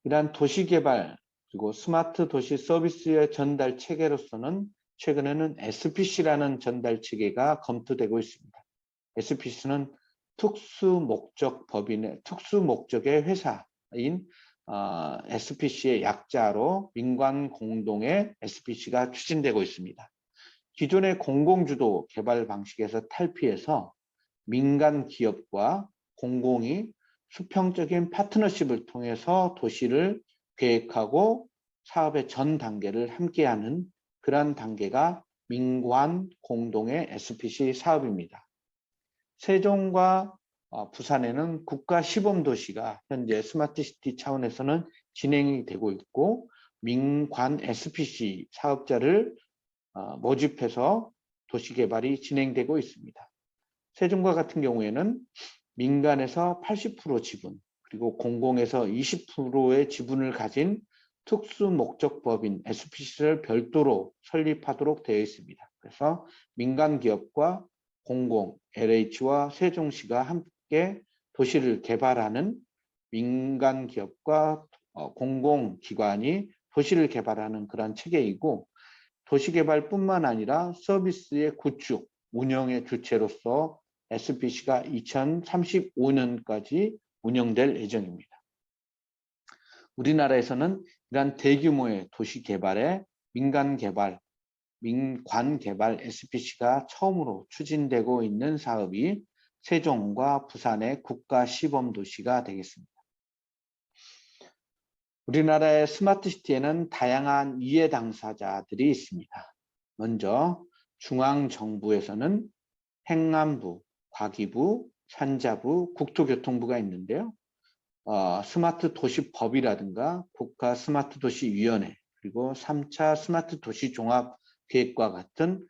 이러한 도시개발 그리고 스마트 도시 서비스의 전달 체계로서는 최근에는 SPC라는 전달 체계가 검토되고 있습니다. SPC는 특수목적의 회사인 SPC의 약자로 민관 공동의 SPC가 추진되고 있습니다. 기존의 공공주도 개발 방식에서 탈피해서 민간 기업과 공공이 수평적인 파트너십을 통해서 도시를 계획하고 사업의 전 단계를 함께하는 그런 단계가 민관 공동의 SPC 사업입니다. 세종과 부산에는 국가 시범도시가 현재 스마트시티 차원에서는 진행이 되고 있고 민관 SPC 사업자를 모집해서 도시개발이 진행되고 있습니다. 세종과 같은 경우에는 민간에서 80% 지분 그리고 공공에서 20%의 지분을 가진 특수목적법인 SPC를 별도로 설립하도록 되어 있습니다. 그래서 민간기업과 공공, LH와 세종시가 함께 도시를 개발하는 민간기업과 공공기관이 도시를 개발하는 그런 체계이고 도시개발뿐만 아니라 서비스의 구축, 운영의 주체로서 SPC가 2035년까지 운영될 예정입니다. 우리나라에서는 이러한 대규모의 도시 개발에 민관 개발 SPC가 처음으로 추진되고 있는 사업이 세종과 부산의 국가 시범도시가 되겠습니다. 우리나라의 스마트시티에는 다양한 이해 당사자들이 있습니다. 먼저 중앙정부에서는 행안부, 과기부, 산자부, 국토교통부가 있는데요. 스마트 도시법이라든가 국가 스마트 도시위원회 그리고 3차 스마트 도시 종합 계획과 같은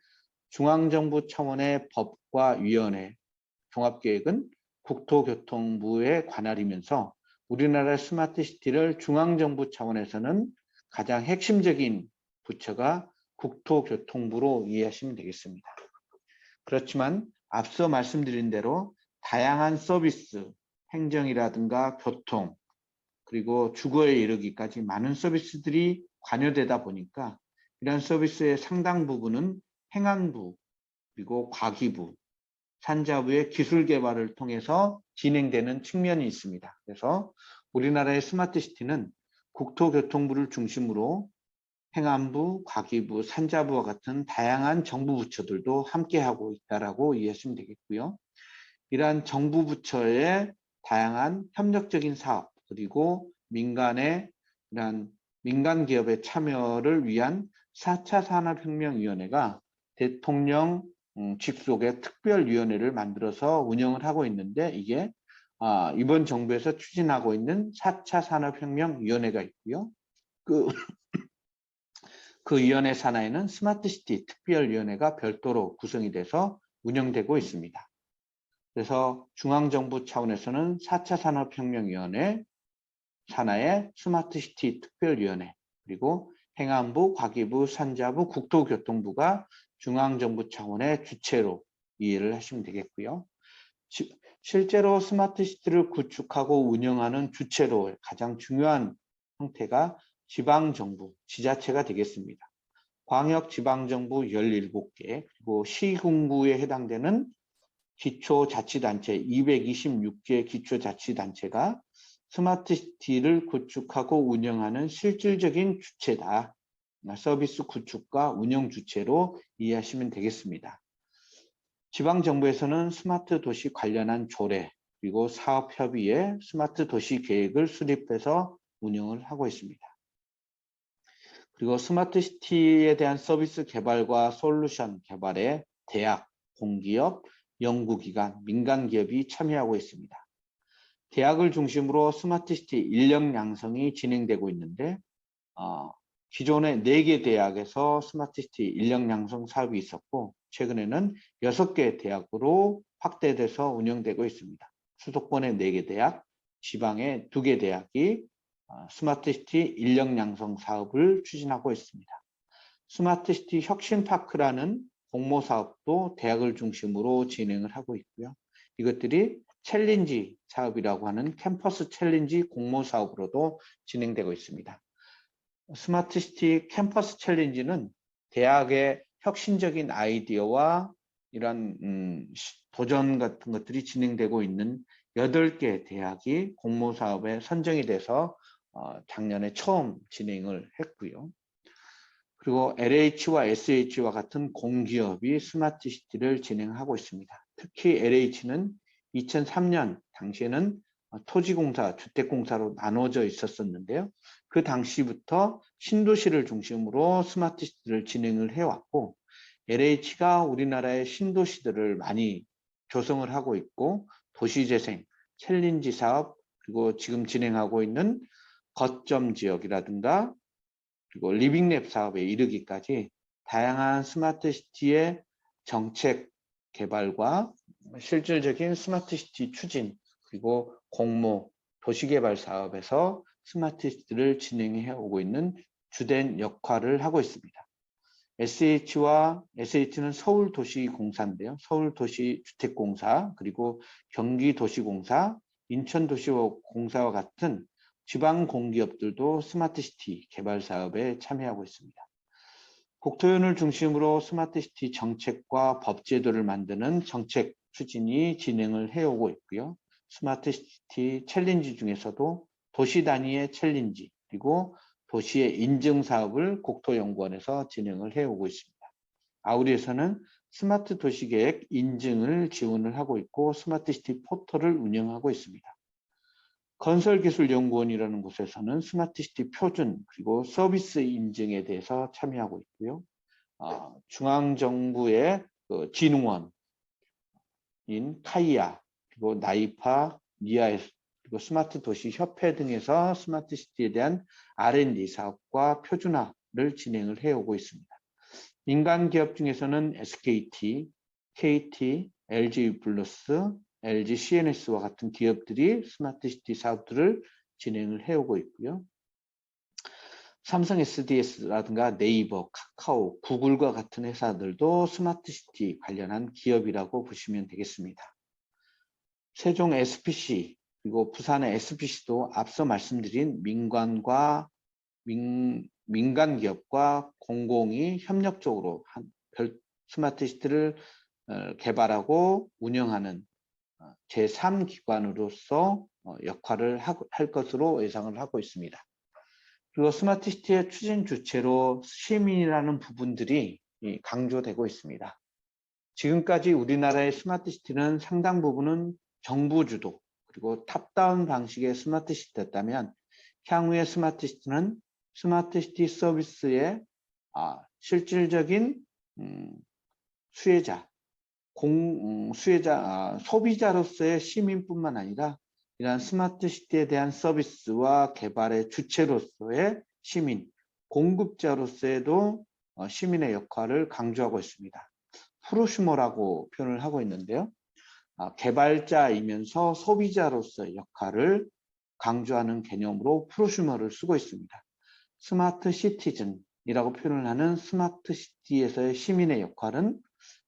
중앙정부 차원의 법과 위원회 종합계획은 국토교통부의 관할이면서 우리나라의 스마트시티를 중앙정부 차원에서는 가장 핵심적인 부처가 국토교통부로 이해하시면 되겠습니다. 그렇지만 앞서 말씀드린 대로 다양한 서비스, 행정이라든가 교통, 그리고 주거에 이르기까지 많은 서비스들이 관여되다 보니까 이런 서비스의 상당 부분은 행안부, 그리고 과기부, 산자부의 기술 개발을 통해서 진행되는 측면이 있습니다. 그래서 우리나라의 스마트시티는 국토교통부를 중심으로 행안부, 과기부, 산자부와 같은 다양한 정부 부처들도 함께하고 있다고 이해하시면 되겠고요. 이러한 정부 부처의 다양한 협력적인 사업 그리고 민간의 이러한 민간 기업의 참여를 위한 4차 산업혁명위원회가 대통령 직속의 특별위원회를 만들어서 운영을 하고 있는데 이게 이번 정부에서 추진하고 있는 4차 산업혁명위원회가 있고요. 그 위원회 산하에는 스마트시티 특별위원회가 별도로 구성이 돼서 운영되고 있습니다. 그래서 중앙정부 차원에서는 4차 산업혁명위원회 산하의 스마트시티 특별위원회 그리고 행안부, 과기부, 산자부, 국토교통부가 중앙정부 차원의 주체로 이해를 하시면 되겠고요. 실제로 스마트시티를 구축하고 운영하는 주체로 가장 중요한 형태가 지방정부, 지자체가 되겠습니다. 광역지방정부 17개, 그리고 시군구에 해당되는 기초자치단체 226개 기초자치단체가 스마트시티를 구축하고 운영하는 실질적인 주체다. 서비스 구축과 운영 주체로 이해하시면 되겠습니다. 지방정부에서는 스마트 도시 관련한 조례 그리고 사업협의회 스마트 도시 계획을 수립해서 운영을 하고 있습니다. 그리고 스마트시티에 대한 서비스 개발과 솔루션 개발에 대학, 공기업, 연구기관, 민간기업이 참여하고 있습니다. 대학을 중심으로 스마트시티 인력 양성이 진행되고 있는데 기존의 4개 대학에서 스마트시티 인력 양성 사업이 있었고 최근에는 6개 대학으로 확대돼서 운영되고 있습니다. 수도권의 4개 대학, 지방의 2개 대학이 스마트시티 인력 양성 사업을 추진하고 있습니다. 스마트시티 혁신파크라는 공모사업도 대학을 중심으로 진행을 하고 있고요. 이것들이 챌린지 사업이라고 하는 캠퍼스 챌린지 공모 사업으로도 진행되고 있습니다. 스마트시티 캠퍼스 챌린지는 대학의 혁신적인 아이디어와 이런 도전 같은 것들이 진행되고 있는 8개 대학이 공모 사업에 선정이 돼서 작년에 처음 진행을 했고요. 그리고 LH와 SH와 같은 공기업이 스마트시티를 진행하고 있습니다. 특히 LH는 2003년 당시에는 토지공사, 주택공사로 나눠져 있었었는데요. 그 당시부터 신도시를 중심으로 스마트시티를 진행을 해왔고, LH가 우리나라의 신도시들을 많이 조성을 하고 있고, 도시재생, 챌린지 사업, 그리고 지금 진행하고 있는 거점 지역이라든가 그리고 리빙랩 사업에 이르기까지 다양한 스마트시티의 정책 개발과 실질적인 스마트시티 추진 그리고 공모 도시개발 사업에서 스마트시티를 진행해 오고 있는 주된 역할을 하고 있습니다. SH는 서울도시공사인데요. 서울도시주택공사 그리고 경기도시공사, 인천도시공사와 같은 지방 공기업들도 스마트시티 개발 사업에 참여하고 있습니다. 국토위원을 중심으로 스마트시티 정책과 법제도를 만드는 정책 추진이 진행을 해오고 있고요. 스마트시티 챌린지 중에서도 도시 단위의 챌린지 그리고 도시의 인증 사업을 국토연구원에서 진행을 해오고 있습니다. 아우리에서는 스마트 도시계획 인증을 지원을 하고 있고 스마트시티 포털을 운영하고 있습니다. 건설기술연구원이라는 곳에서는 스마트시티 표준 그리고 서비스 인증에 대해서 참여하고 있고요. 중앙정부의 진흥원인 카이아 그리고 나이파, 니아에서 그리고 스마트 도시 협회 등에서 스마트시티에 대한 R&D 사업과 표준화를 진행을 해오고 있습니다. 민간 기업 중에서는 SKT, KT, LG블루스, LG CNS와 같은 기업들이 스마트시티 사업들을 진행을 해오고 있고요. 삼성 SDS라든가 네이버, 카카오, 구글과 같은 회사들도 스마트시티 관련한 기업이라고 보시면 되겠습니다. 세종 SPC 그리고 부산의 SPC도 앞서 말씀드린 민간 기업과 공공이 협력적으로 스마트시티를 개발하고 운영하는 제3기관으로서 역할을 할 것으로 예상을 하고 있습니다. 그리고 스마트시티의 추진 주체로 시민이라는 부분들이 강조되고 있습니다. 지금까지 우리나라의 스마트시티는 상당 부분은 정부 주도 그리고 탑다운 방식의 스마트시티였다면 향후의 스마트시티는 스마트시티 서비스의 실질적인 소비자로서의 시민뿐만 아니라 이러한 스마트시티에 대한 서비스와 개발의 주체로서의 시민, 공급자로서에도 시민의 역할을 강조하고 있습니다. 프로슈머라고 표현을 하고 있는데요. 개발자이면서 소비자로서의 역할을 강조하는 개념으로 프로슈머를 쓰고 있습니다. 스마트 시티즌이라고 표현을 하는 스마트 시티에서의 시민의 역할은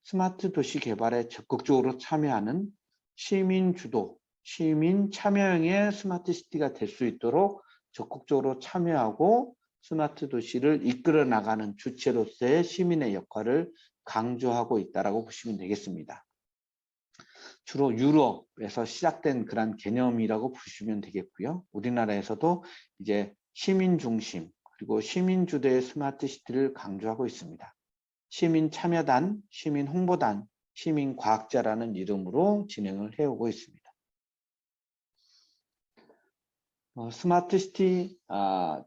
스마트 도시 개발에 적극적으로 참여하는 시민 주도, 시민 참여형의 스마트 시티가 될 수 있도록 적극적으로 참여하고 스마트 도시를 이끌어 나가는 주체로서의 시민의 역할을 강조하고 있다고 보시면 되겠습니다. 주로 유럽에서 시작된 그런 개념이라고 보시면 되겠고요. 우리나라에서도 이제 시민 중심 그리고 시민 주도의 스마트 시티를 강조하고 있습니다. 시민 참여단, 시민 홍보단, 시민 과학자라는 이름으로 진행을 해오고 있습니다. 스마트 시티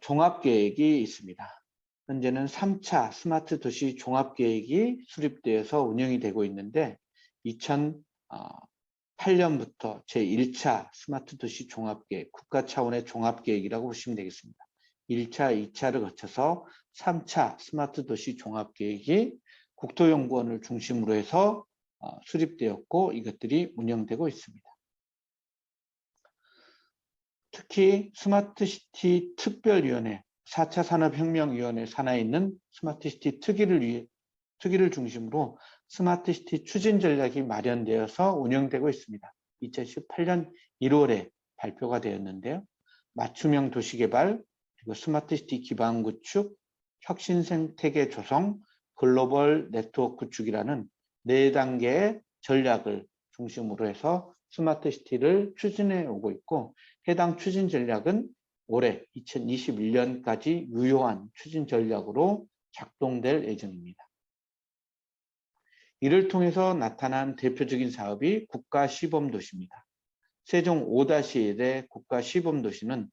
종합계획이 있습니다. 현재는 3차 스마트 도시 종합계획이 수립되어서 운영이 되고 있는데 2008년부터 제1차 스마트 도시 종합계획, 국가 차원의 종합계획이라고 보시면 되겠습니다. 1차, 2차를 거쳐서 3차 스마트 도시 종합계획이 국토연구원을 중심으로 해서 수립되었고 이것들이 운영되고 있습니다. 특히 스마트시티 특별위원회, 4차 산업혁명위원회 산하에 있는 스마트시티 특위를 중심으로 스마트시티 추진 전략이 마련되어서 운영되고 있습니다. 2018년 1월에 발표가 되었는데요. 맞춤형 도시개발, 그리고 스마트시티 기반 구축, 혁신 생태계 조성, 글로벌 네트워크 구축이라는 4단계의 전략을 중심으로 해서 스마트시티를 추진해 오고 있고, 해당 추진 전략은 올해 2021년까지 유효한 추진 전략으로 작동될 예정입니다. 이를 통해서 나타난 대표적인 사업이 국가시범도시입니다. 세종 5-1의 국가시범도시는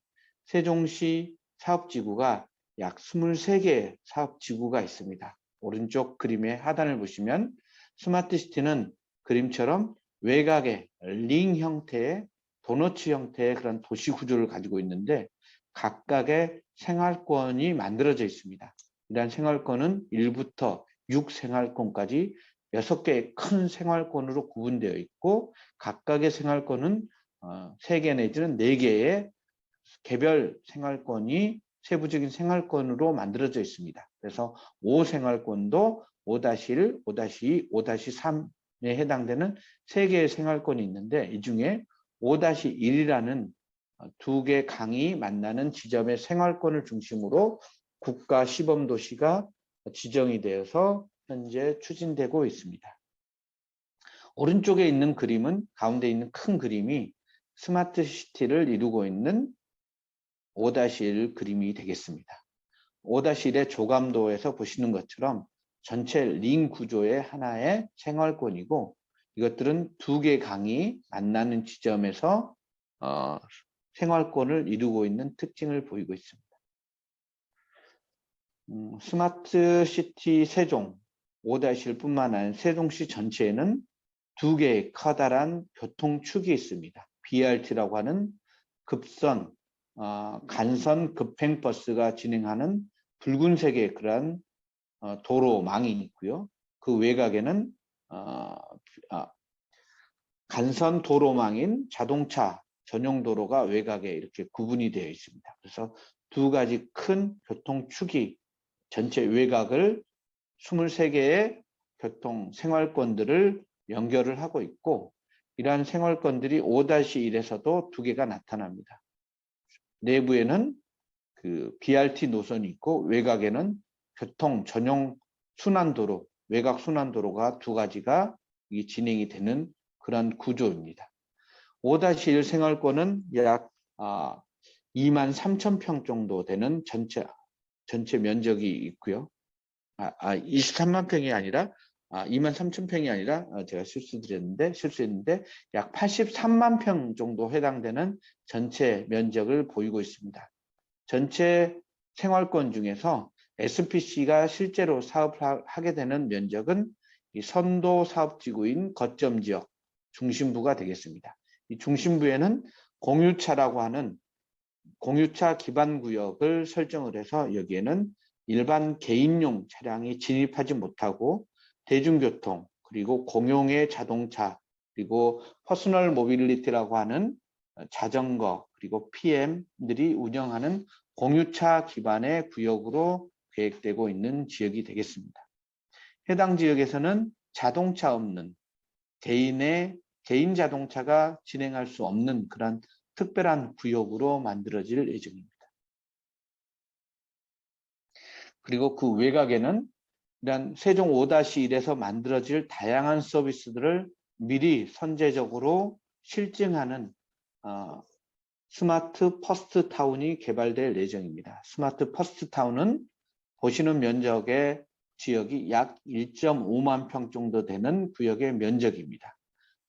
세종시 사업지구가 약 23개의 사업지구가 있습니다. 오른쪽 그림의 하단을 보시면 스마트시티는 그림처럼 외곽에 링 형태의 도너츠 형태의 그런 도시 구조를 가지고 있는데 각각의 생활권이 만들어져 있습니다. 이러한 생활권은 1부터 6 생활권까지 6개의 큰 생활권으로 구분되어 있고 각각의 생활권은 3개 내지는 4개의 개별 생활권이 세부적인 생활권으로 만들어져 있습니다. 그래서 5생활권도 5-1, 5-2, 5-3에 해당되는 3개의 생활권이 있는데 이 중에 5-1이라는 2개 강이 만나는 지점의 생활권을 중심으로 국가 시범도시가 지정이 되어서 현재 추진되고 있습니다. 오른쪽에 있는 그림은 가운데 있는 큰 그림이 스마트시티를 이루고 있는 5-1 그림이 되겠습니다. 5-1의 조감도에서 보시는 것처럼 전체 링 구조의 하나의 생활권이고 이것들은 2개 강이 만나는 지점에서 생활권을 이루고 있는 특징을 보이고 있습니다. 스마트시티 세종 5-1뿐만 아니라 세종시 전체에는 2개의 커다란 교통축이 있습니다. BRT라고 하는 급선, 간선 급행버스가 진행하는 붉은색의 그러한 도로망이 있고요. 그 외곽에는 간선 도로망인 자동차 전용 도로가 외곽에 이렇게 구분이 되어 있습니다. 그래서 2가지 큰 교통축이 전체 외곽을 23개의 교통 생활권들을 연결을 하고 있고 이러한 생활권들이 5-1에서도 2개가 나타납니다. 내부에는 그 BRT 노선이 있고 외곽에는 교통 전용 순환도로, 외곽 순환도로가 2가지가 진행이 되는 그런 구조입니다. 5-1 생활권은 약 23,000평 정도 되는 전체 면적이 있고요. 23만 평이 아니라 23,000평이 아니라 제가 실수했는데 약 83만 평 정도 해당되는 전체 면적을 보이고 있습니다. 전체 생활권 중에서 SPC가 실제로 사업을 하게 되는 면적은 이 선도 사업지구인 거점 지역 중심부가 되겠습니다. 이 중심부에는 공유차라고 하는 공유차 기반 구역을 설정을 해서 여기에는 일반 개인용 차량이 진입하지 못하고 대중교통 그리고 공용의 자동차 그리고 퍼스널 모빌리티라고 하는 자전거 그리고 PM들이 운영하는 공유차 기반의 구역으로 계획되고 있는 지역이 되겠습니다. 해당 지역에서는 자동차 없는 개인 자동차가 진행할 수 없는 그런 특별한 구역으로 만들어질 예정입니다. 그리고 그 외곽에는 이런 세종 5-1에서 만들어질 다양한 서비스들을 미리 선제적으로 실증하는 스마트 퍼스트 타운이 개발될 예정입니다. 스마트 퍼스트 타운은 보시는 면적의 지역이 약 1.5만 평 정도 되는 구역의 면적입니다.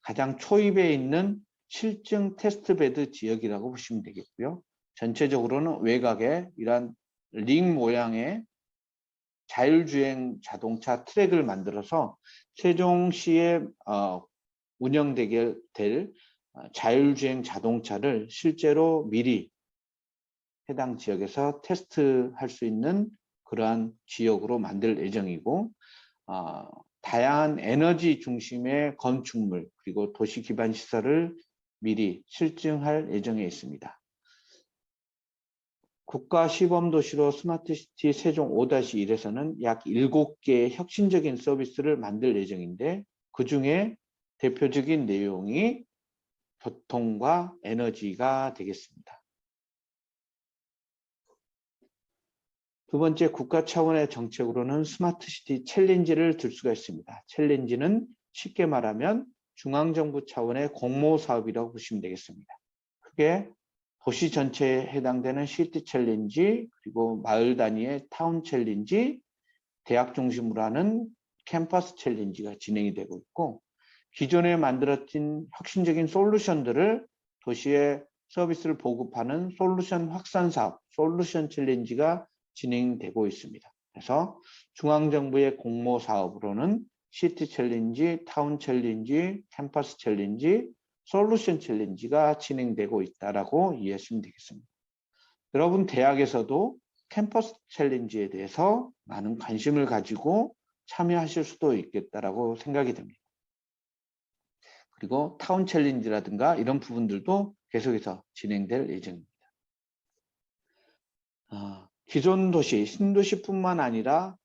가장 초입에 있는 실증 테스트베드 지역이라고 보시면 되겠고요. 전체적으로는 외곽에 이러한 링 모양의 자율주행 자동차 트랙을 만들어서 세종시에 운영되게 될 자율주행 자동차를 실제로 미리 해당 지역에서 테스트할 수 있는 그러한 지역으로 만들 예정이고 다양한 에너지 중심의 건축물 그리고 도시 기반 시설을 미리 실증할 예정에 있습니다. 국가 시범도시로 스마트시티 세종 5-1에서는 약 7개의 혁신적인 서비스를 만들 예정인데 그 중에 대표적인 내용이 교통과 에너지가 되겠습니다. 두 번째, 국가 차원의 정책으로는 스마트시티 챌린지를 들 수가 있습니다. 챌린지는 쉽게 말하면 중앙정부 차원의 공모 사업이라고 보시면 되겠습니다. 크게 도시 전체에 해당되는 시티 챌린지, 그리고 마을 단위의 타운 챌린지, 대학 중심으로 하는 캠퍼스 챌린지가 진행이 되고 있고, 기존에 만들어진 혁신적인 솔루션들을 도시에 서비스를 보급하는 솔루션 확산 사업, 솔루션 챌린지가 진행되고 있습니다. 그래서 중앙정부의 공모 사업으로는 시티 챌린지, 타운 챌린지, 캠퍼스 챌린지, 솔루션 챌린지가 진행되고 있다라고 이해하시면 되겠습니다. 여러분 대학에서도 캠퍼스 챌린지에 대해서 많은 관심을 가지고 참여하실 수도 있겠다라고 생각이 됩니다. 그리고 타운 챌린지라든가 이런 부분들도 계속해서 진행될 예정입니다. 기존 도시, 신도시뿐만 아니라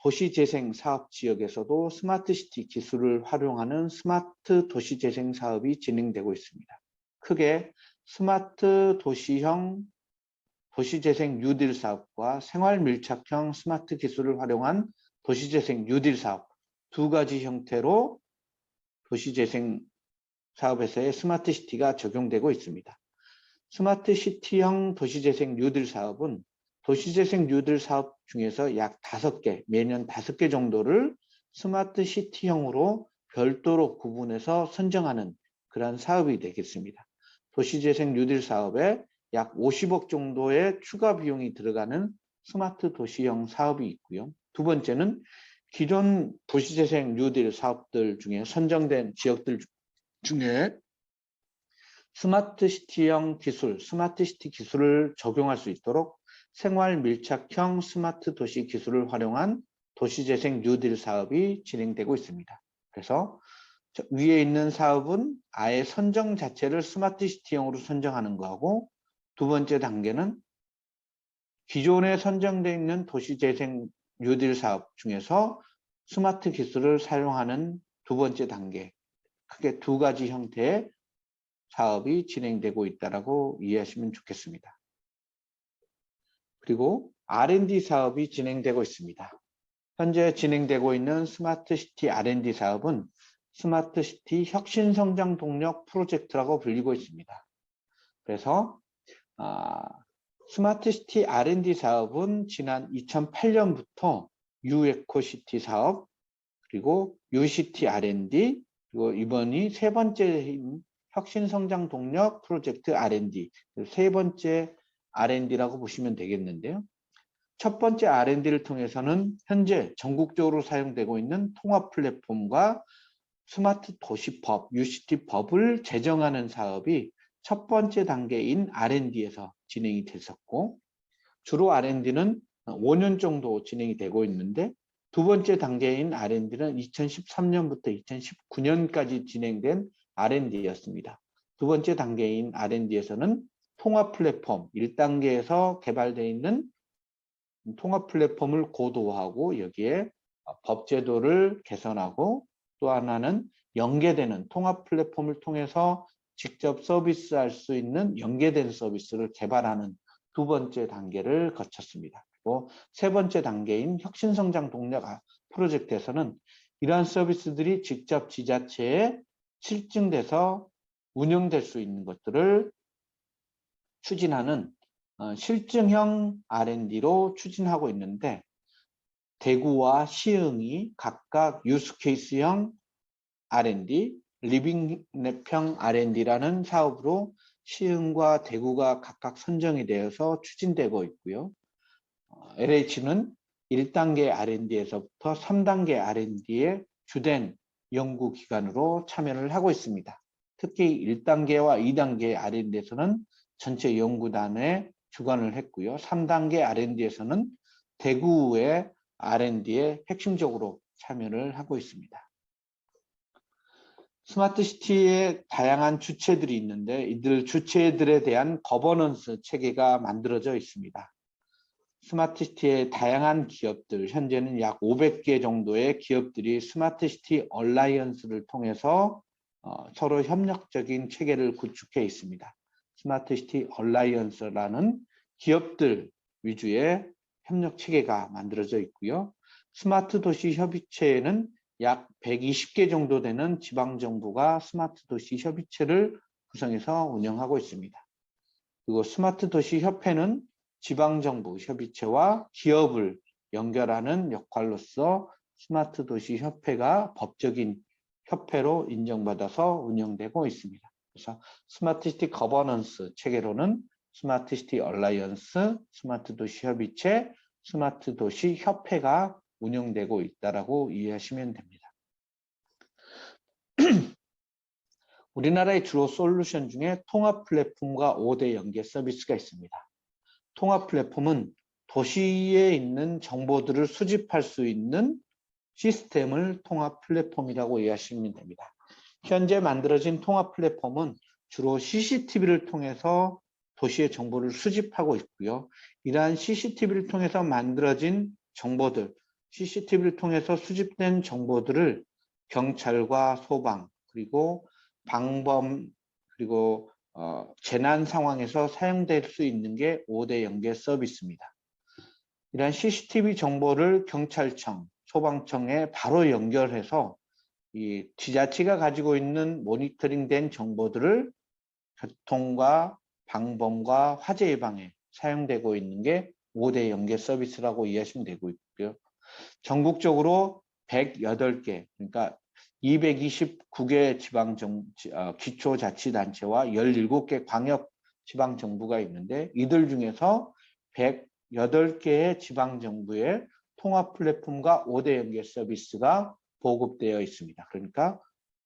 도시재생 사업 지역에서도 스마트시티 기술을 활용하는 스마트 도시재생 사업이 진행되고 있습니다. 크게 스마트 도시형 도시재생 뉴딜 사업과 생활밀착형 스마트 기술을 활용한 도시재생 뉴딜 사업 두 가지 형태로 도시재생 사업에서의 스마트시티가 적용되고 있습니다. 스마트시티형 도시재생 뉴딜 사업은 도시재생 뉴딜 사업 중에서 약 5개, 매년 5개 정도를 스마트시티형으로 별도로 구분해서 선정하는 그런 사업이 되겠습니다. 도시재생 뉴딜 사업에 약 50억 정도의 추가 비용이 들어가는 스마트 도시형 사업이 있고요. 두 번째는 기존 도시재생 뉴딜 사업들 중에 선정된 지역들 중에 스마트시티형 기술, 스마트시티 기술을 적용할 수 있도록 생활 밀착형 스마트 도시 기술을 활용한 도시재생 뉴딜 사업이 진행되고 있습니다. 그래서 위에 있는 사업은 아예 선정 자체를 스마트시티형으로 선정하는 거하고, 두 번째 단계는 기존에 선정되어 있는 도시재생 뉴딜 사업 중에서 스마트 기술을 사용하는 두 번째 단계, 크게 두 가지 형태의 사업이 진행되고 있다고 이해하시면 좋겠습니다. 그리고 R&D 사업이 진행되고 있습니다. 현재 진행되고 있는 스마트시티 R&D 사업은 스마트시티 혁신성장 동력 프로젝트라고 불리고 있습니다. 그래서 스마트시티 R&D 사업은 지난 2008년부터 유에코시티 사업, 그리고 유시티 R&D, 그리고 이번이 세 번째인 혁신성장 동력 프로젝트 R&D, 세 번째 R&D라고 보시면 되겠는데요. 첫 번째 R&D를 통해서는 현재 전국적으로 사용되고 있는 통합 플랫폼과 스마트 도시법, 유시티 법을 제정하는 사업이 첫 번째 단계인 R&D에서 진행이 됐었고, 주로 R&D는 5년 정도 진행이 되고 있는데, 두 번째 단계인 R&D는 2013년부터 2019년까지 진행된 R&D였습니다. 두 번째 단계인 R&D에서는 통합 플랫폼 1단계에서 개발되어 있는 통합 플랫폼을 고도화하고 여기에 법제도를 개선하고, 또 하나는 연계되는 통합 플랫폼을 통해서 직접 서비스할 수 있는 연계된 서비스를 개발하는 두 번째 단계를 거쳤습니다. 그리고 세 번째 단계인 혁신성장 동력 프로젝트에서는 이러한 서비스들이 직접 지자체에 실증돼서 운영될 수 있는 것들을 추진하는 실증형 R&D로 추진하고 있는데, 대구와 시흥이 각각 유스케이스형 R&D, 리빙랩형 R&D라는 사업으로 시흥과 대구가 각각 선정이 되어서 추진되고 있고요. LH는 1단계 R&D에서부터 3단계 R&D의 주된 연구기관으로 참여를 하고 있습니다. 특히 1단계와 2단계 R&D에서는 전체 연구단의 주관을 했고요. 3단계 R&D에서는 대구의 R&D에 핵심적으로 참여를 하고 있습니다. 스마트시티에 다양한 주체들이 있는데, 이들 주체들에 대한 거버넌스 체계가 만들어져 있습니다. 스마트시티의 다양한 기업들, 현재는 약 500개 정도의 기업들이 스마트시티 얼라이언스를 통해서 서로 협력적인 체계를 구축해 있습니다. 스마트 시티 얼라이언스라는 기업들 위주의 협력 체계가 만들어져 있고요. 스마트 도시 협의체에는 약 120개 정도 되는 지방정부가 스마트 도시 협의체를 구성해서 운영하고 있습니다. 그리고 스마트 도시 협회는 지방정부 협의체와 기업을 연결하는 역할로서 스마트 도시 협회가 법적인 협회로 인정받아서 운영되고 있습니다. 그래서 스마트 시티 거버넌스 체계로는 스마트 시티 얼라이언스, 스마트 도시 협의체, 스마트 도시 협회가 운영되고 있다라고 이해하시면 됩니다. 우리나라의 주로 솔루션 중에 통합 플랫폼과 5대 연계 서비스가 있습니다. 통합 플랫폼은 도시에 있는 정보들을 수집할 수 있는 시스템을 통합 플랫폼이라고 이해하시면 됩니다. 현재 만들어진 통합 플랫폼은 주로 CCTV를 통해서 도시의 정보를 수집하고 있고요. 이러한 CCTV를 통해서 만들어진 정보들, CCTV를 통해서 수집된 정보들을 경찰과 소방, 그리고 방범, 그리고 재난 상황에서 사용될 수 있는 게 5대 연계 서비스입니다. 이러한 CCTV 정보를 경찰청, 소방청에 바로 연결해서 이 지자체가 가지고 있는 모니터링된 정보들을 교통과 방범과 화재 예방에 사용되고 있는 게 5대 연계 서비스라고 이해하시면 되고 있고요. 전국적으로 108개, 그러니까 229개 기초자치단체와 17개 광역지방정부가 있는데 이들 중에서 108개의 지방정부의 통합 플랫폼과 5대 연계 서비스가 보급되어 있습니다. 그러니까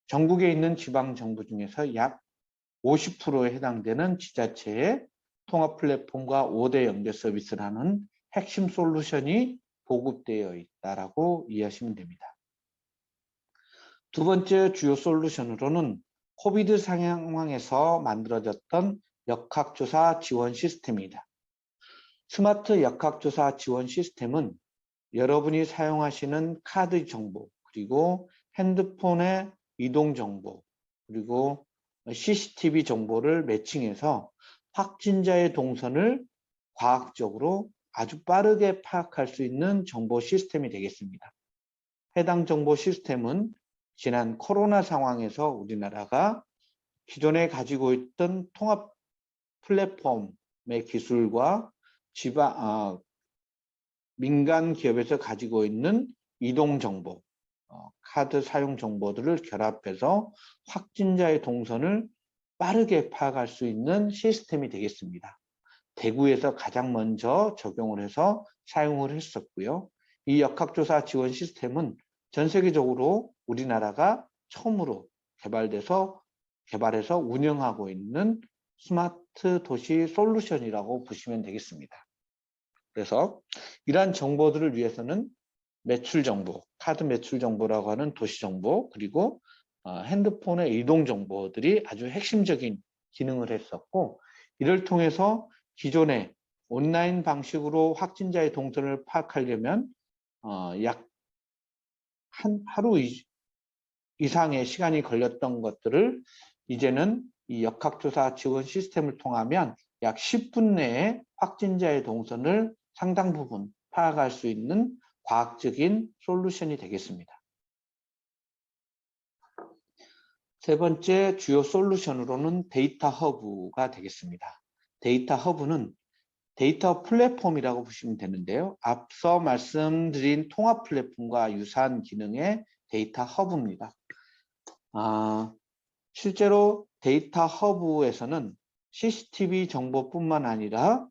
전국에 있는 지방정부 중에서 약 50%에 해당되는 지자체의 통합 플랫폼과 5대 연계 서비스라는 핵심 솔루션이 보급되어 있다라고 이해하시면 됩니다. 두 번째 주요 솔루션으로는 코비드 상황에서 만들어졌던 역학조사 지원 시스템입니다. 스마트 역학조사 지원 시스템은 여러분이 사용하시는 카드 정보, 그리고 핸드폰의 이동 정보, 그리고 CCTV 정보를 매칭해서 확진자의 동선을 과학적으로 아주 빠르게 파악할 수 있는 정보 시스템이 되겠습니다. 해당 정보 시스템은 지난 코로나 상황에서 우리나라가 기존에 가지고 있던 통합 플랫폼의 기술과 민간 기업에서 가지고 있는 이동 정보, 카드 사용 정보들을 결합해서 확진자의 동선을 빠르게 파악할 수 있는 시스템이 되겠습니다. 대구에서 가장 먼저 적용을 해서 사용을 했었고요. 이 역학조사 지원 시스템은 전 세계적으로 우리나라가 처음으로 개발해서 운영하고 있는 스마트 도시 솔루션이라고 보시면 되겠습니다. 그래서 이러한 정보들을 위해서는 매출 정보, 카드 매출 정보라고 하는 도시 정보, 그리고 핸드폰의 이동 정보들이 아주 핵심적인 기능을 했었고, 이를 통해서 기존에 온라인 방식으로 확진자의 동선을 파악하려면 약 하루 이상의 시간이 걸렸던 것들을 이제는 이 역학조사 지원 시스템을 통하면 약 10분 내에 확진자의 동선을 상당 부분 파악할 수 있는 과학적인 솔루션이 되겠습니다. 세 번째 주요 솔루션으로는 데이터 허브가 되겠습니다. 데이터 허브는 데이터 플랫폼이라고 보시면 되는데요. 앞서 말씀드린 통합 플랫폼과 유사한 기능의 데이터 허브입니다. 실제로 데이터 허브에서는 CCTV 정보뿐만 아니라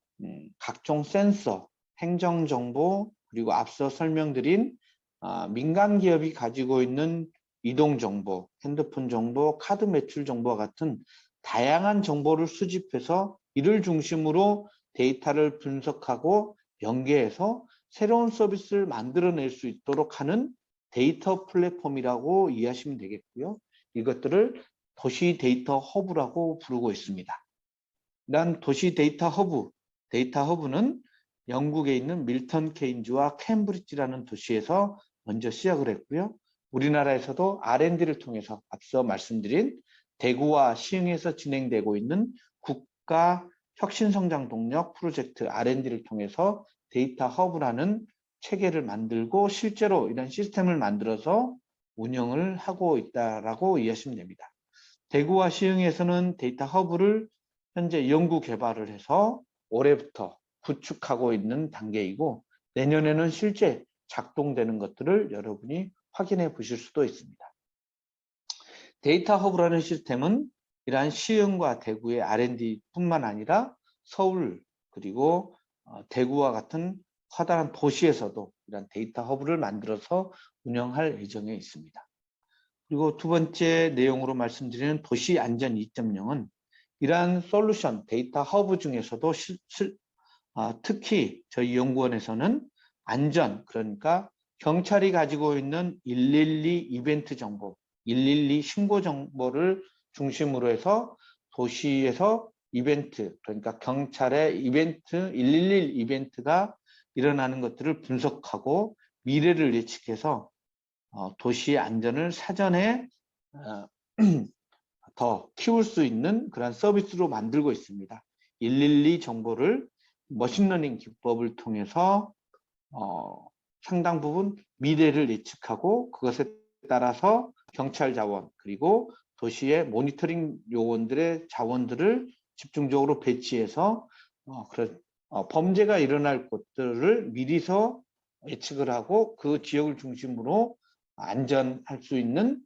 각종 센서, 행정정보, 그리고 앞서 설명드린 민간 기업이 가지고 있는 이동정보, 핸드폰 정보, 카드 매출 정보와 같은 다양한 정보를 수집해서 이를 중심으로 데이터를 분석하고 연계해서 새로운 서비스를 만들어낼 수 있도록 하는 데이터 플랫폼이라고 이해하시면 되겠고요. 이것들을 도시 데이터 허브라고 부르고 있습니다. 이런 도시 데이터 허브는 영국에 있는 밀턴 케인즈와 캠브리지라는 도시에서 먼저 시작을 했고요. 우리나라에서도 R&D를 통해서 앞서 말씀드린 대구와 시흥에서 진행되고 있는 국가 혁신성장 동력 프로젝트 R&D를 통해서 데이터 허브라는 체계를 만들고 실제로 이런 시스템을 만들어서 운영을 하고 있다라고 이해하시면 됩니다. 대구와 시흥에서는 데이터 허브를 현재 연구 개발을 해서 올해부터 구축하고 있는 단계이고 내년에는 실제 작동되는 것들을 여러분이 확인해 보실 수도 있습니다. 데이터 허브라는 시스템은 이러한 시흥과 대구의 R&D뿐만 아니라 서울 그리고 대구와 같은 커다란 도시에서도 이런 데이터 허브를 만들어서 운영할 예정에 있습니다. 그리고 두 번째 내용으로 말씀드리는 도시 안전 2.0은 이러한 솔루션 데이터 허브 중에서도 특히 저희 연구원에서는 안전, 그러니까 경찰이 가지고 있는 112 이벤트 정보, 112 신고 정보를 중심으로 해서 도시에서 이벤트, 그러니까 경찰의 이벤트, 111 이벤트가 일어나는 것들을 분석하고 미래를 예측해서 도시의 안전을 사전에 더 키울 수 있는 그런 서비스로 만들고 있습니다. 112 정보를 머신러닝 기법을 통해서 상당 부분 미래를 예측하고 그것에 따라서 경찰 자원 그리고 도시의 모니터링 요원들의 자원들을 집중적으로 배치해서 범죄가 일어날 곳들을 미리서 예측을 하고 그 지역을 중심으로 안전할 수 있는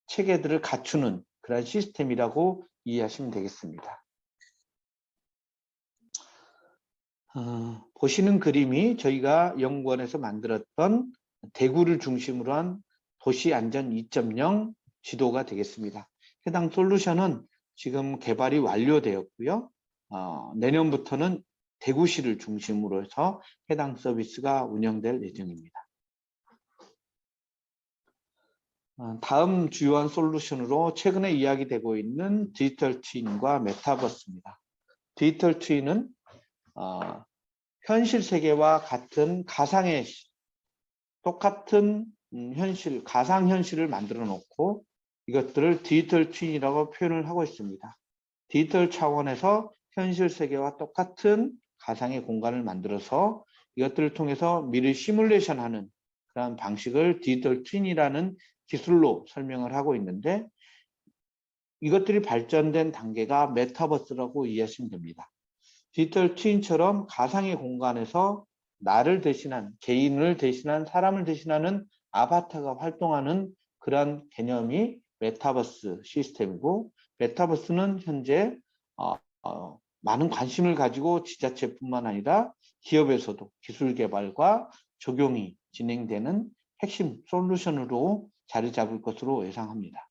체계들을 갖추는 그런 시스템이라고 이해하시면 되겠습니다. 보시는 그림이 저희가 연구원에서 만들었던 대구를 중심으로 한 도시안전 2.0 지도가 되겠습니다. 해당 솔루션은 지금 개발이 완료되었고요. 내년부터는 대구시를 중심으로 해서 해당 서비스가 운영될 예정입니다. 다음 주요한 솔루션으로 최근에 이야기되고 있는 디지털 트윈과 메타버스입니다. 디지털 트윈은 현실 세계와 같은 가상의 똑같은 현실, 가상현실을 만들어 놓고 이것들을 디지털 트윈이라고 표현을 하고 있습니다. 디지털 차원에서 현실 세계와 똑같은 가상의 공간을 만들어서 이것들을 통해서 미래 시뮬레이션하는 그런 방식을 디지털 트윈이라는 기술로 설명을 하고 있는데 이것들이 발전된 단계가 메타버스라고 이해하시면 됩니다. 디지털 트윈처럼 가상의 공간에서 나를 대신한, 개인을 대신한, 사람을 대신하는 아바타가 활동하는 그런 개념이 메타버스 시스템이고 메타버스는 현재 많은 관심을 가지고 지자체뿐만 아니라 기업에서도 기술 개발과 적용이 진행되는 핵심 솔루션으로 자리 잡을 것으로 예상합니다.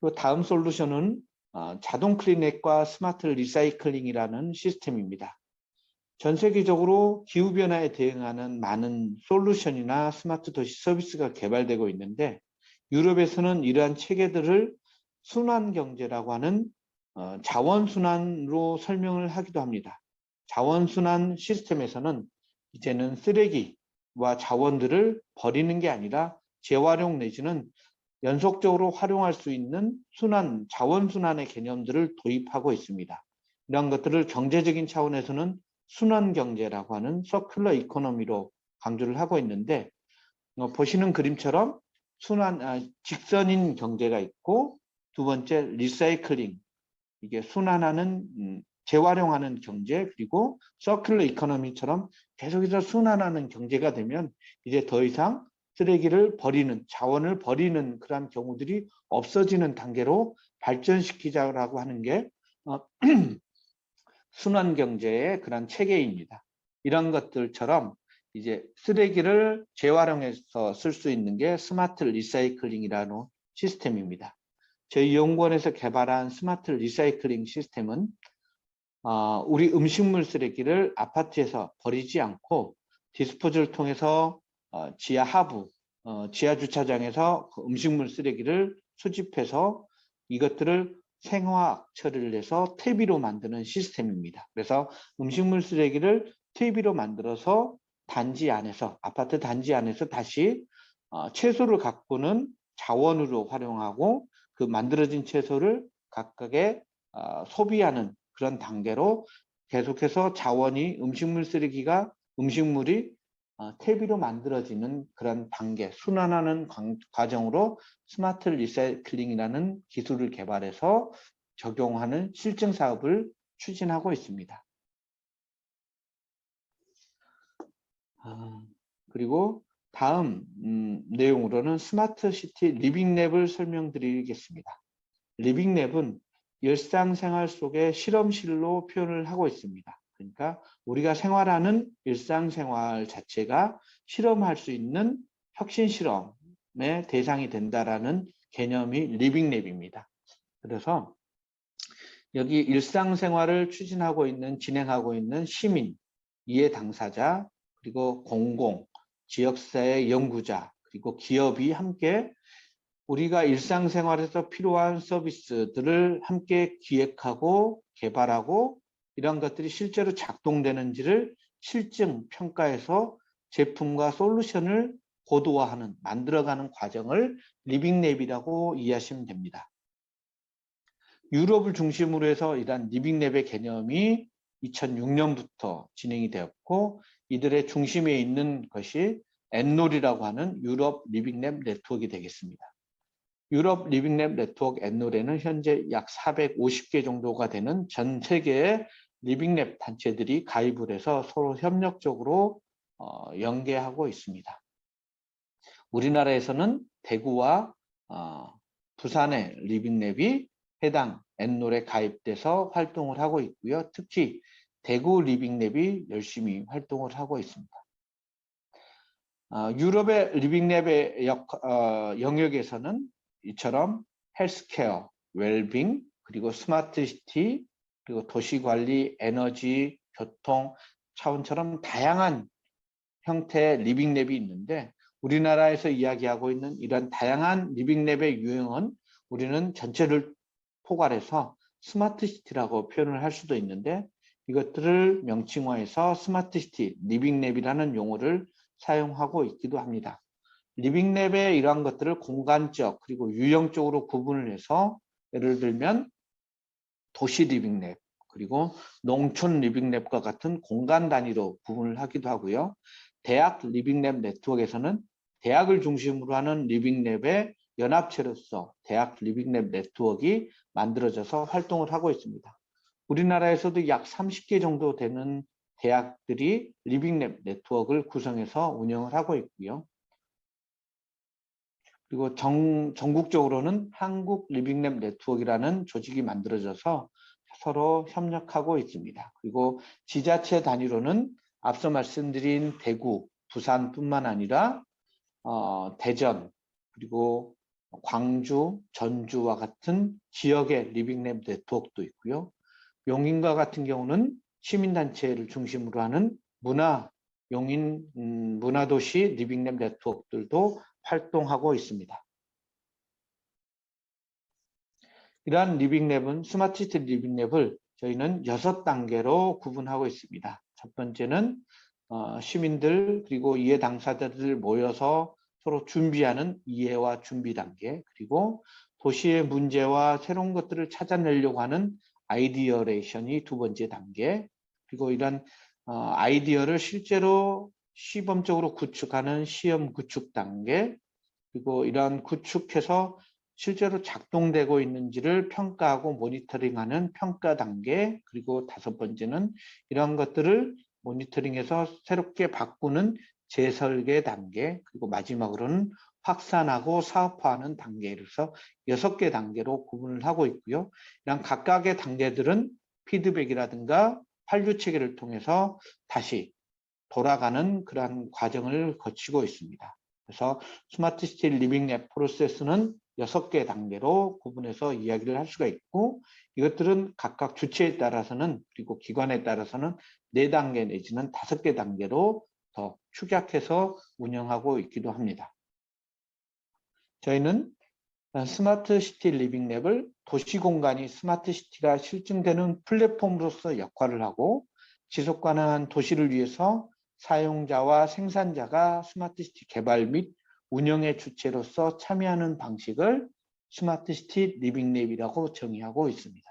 또 다음 솔루션은 자동 클리넷과 스마트 리사이클링이라는 시스템입니다. 전 세계적으로 기후변화에 대응하는 많은 솔루션이나 스마트 도시 서비스가 개발되고 있는데 유럽에서는 이러한 체계들을 순환경제라고 하는 자원순환으로 설명을 하기도 합니다. 자원순환 시스템에서는 이제는 쓰레기와 자원들을 버리는 게 아니라 재활용 내지는 연속적으로 활용할 수 있는 순환, 자원순환의 개념들을 도입하고 있습니다. 이런 것들을 경제적인 차원에서는 순환경제라고 하는 서큘러 이코노미로 강조를 하고 있는데 보시는 그림처럼 직선인 경제가 있고 두 번째 리사이클링, 이게 순환하는 재활용하는 경제 그리고 서큘러 이코노미처럼 계속해서 순환하는 경제가 되면 이제 더 이상 쓰레기를 버리는 자원을 버리는 그런 경우들이 없어지는 단계로 발전시키자라고 하는 게 순환경제의 그런 체계입니다. 이런 것들처럼 이제 쓰레기를 재활용해서 쓸 수 있는 게 스마트 리사이클링이라는 시스템입니다. 저희 연구원에서 개발한 스마트 리사이클링 시스템은 우리 음식물 쓰레기를 아파트에서 버리지 않고 디스포즈를 통해서 지하 하부, 지하 주차장에서 그 음식물 쓰레기를 수집해서 이것들을 생화학 처리를 해서 퇴비로 만드는 시스템입니다. 그래서 음식물 쓰레기를 퇴비로 만들어서 단지 안에서, 아파트 단지 안에서 다시 채소를 가꾸는 자원으로 활용하고 그 만들어진 채소를 각각의 소비하는 그런 단계로 계속해서 자원이 음식물이 퇴비로 만들어지는 그런 단계, 순환하는 과정으로 스마트 리사이클링이라는 기술을 개발해서 적용하는 실증 사업을 추진하고 있습니다. 그리고 다음 내용으로는 스마트 시티 리빙랩을 설명드리겠습니다. 리빙랩은 일상생활 속의 실험실로 표현을 하고 있습니다. 그러니까 우리가 생활하는 일상생활 자체가 실험할 수 있는 혁신 실험의 대상이 된다라는 개념이 리빙랩입니다. 그래서 여기 일상생활을 진행하고 있는 시민, 이해 당사자, 그리고 공공, 지역사회 연구자, 그리고 기업이 함께 우리가 일상생활에서 필요한 서비스들을 함께 기획하고 개발하고 이런 것들이 실제로 작동되는지를 실증 평가해서 제품과 솔루션을 고도화하는, 만들어가는 과정을 리빙랩이라고 이해하시면 됩니다. 유럽을 중심으로 해서 이러한 리빙랩의 개념이 2006년부터 진행이 되었고 이들의 중심에 있는 것이 엔놀이라고 하는 유럽 리빙랩 네트워크가 되겠습니다. 유럽 리빙랩 네트워크 엔놀에는 현재 약 450개 정도가 되는 전 세계의 리빙랩 단체들이 가입을 해서 서로 협력적으로 연계하고 있습니다. 우리나라에서는 대구와 부산의 리빙랩이 해당 엔놀에 가입돼서 활동을 하고 있고요. 특히 대구 리빙랩이 열심히 활동을 하고 있습니다. 유럽의 리빙랩의 영역에서는 이처럼 헬스케어, 웰빙, 그리고 스마트 시티, 그리고 도시관리, 에너지, 교통 차원처럼 다양한 형태의 리빙랩이 있는데 우리나라에서 이야기하고 있는 이런 다양한 리빙랩의 유형은 우리는 전체를 포괄해서 스마트 시티라고 표현을 할 수도 있는데 이것들을 명칭화해서 스마트 시티, 리빙랩이라는 용어를 사용하고 있기도 합니다. 리빙랩의 이러한 것들을 공간적 그리고 유형적으로 구분을 해서 예를 들면 도시 리빙랩 그리고 농촌 리빙랩과 같은 공간 단위로 구분을 하기도 하고요. 대학 리빙랩 네트워크에서는 대학을 중심으로 하는 리빙랩의 연합체로서 대학 리빙랩 네트워크가 만들어져서 활동을 하고 있습니다. 우리나라에서도 약 30개 정도 되는 대학들이 리빙랩 네트워크를 구성해서 운영을 하고 있고요. 그리고 전국적으로는 한국 리빙랩 네트워크라는 조직이 만들어져서 서로 협력하고 있습니다. 그리고 지자체 단위로는 앞서 말씀드린 대구, 부산뿐만 아니라 대전, 그리고 광주, 전주와 같은 지역의 리빙랩 네트워크도 있고요. 용인과 같은 경우는 시민단체를 중심으로 하는 용인 문화도시 리빙랩 네트워크들도 활동하고 있습니다. 이러한 리빙랩은 스마트시티 리빙랩을 저희는 6단계로 구분하고 있습니다. 첫 번째는 시민들 그리고 이해 당사자들 모여서 서로 준비하는 이해와 준비 단계, 그리고 도시의 문제와 새로운 것들을 찾아내려고 하는 아이디어레이션이 두 번째 단계, 그리고 이런 아이디어를 실제로 시범적으로 구축하는 시험 구축 단계, 그리고 이러한 구축해서 실제로 작동되고 있는지를 평가하고 모니터링하는 평가 단계, 그리고 다섯 번째는 이런 것들을 모니터링해서 새롭게 바꾸는 재설계 단계, 그리고 마지막으로는 확산하고 사업화하는 단계로서 6개 단계로 구분을 하고 있고요. 이런 각각의 단계들은 피드백이라든가 환류 체계를 통해서 다시 돌아가는 그러한 과정을 거치고 있습니다. 그래서 스마트 시티 리빙랩 프로세스는 6개 단계로 구분해서 이야기를 할 수가 있고 이것들은 각각 주체에 따라서는 그리고 기관에 따라서는 4단계 내지는 5개 단계로 더 축약해서 운영하고 있기도 합니다. 저희는 스마트 시티 리빙랩을 도시공간이 스마트 시티가 실증되는 플랫폼으로서 역할을 하고 지속 가능한 도시를 위해서 사용자와 생산자가 스마트시티 개발 및 운영의 주체로서 참여하는 방식을 스마트시티 리빙랩이라고 정의하고 있습니다.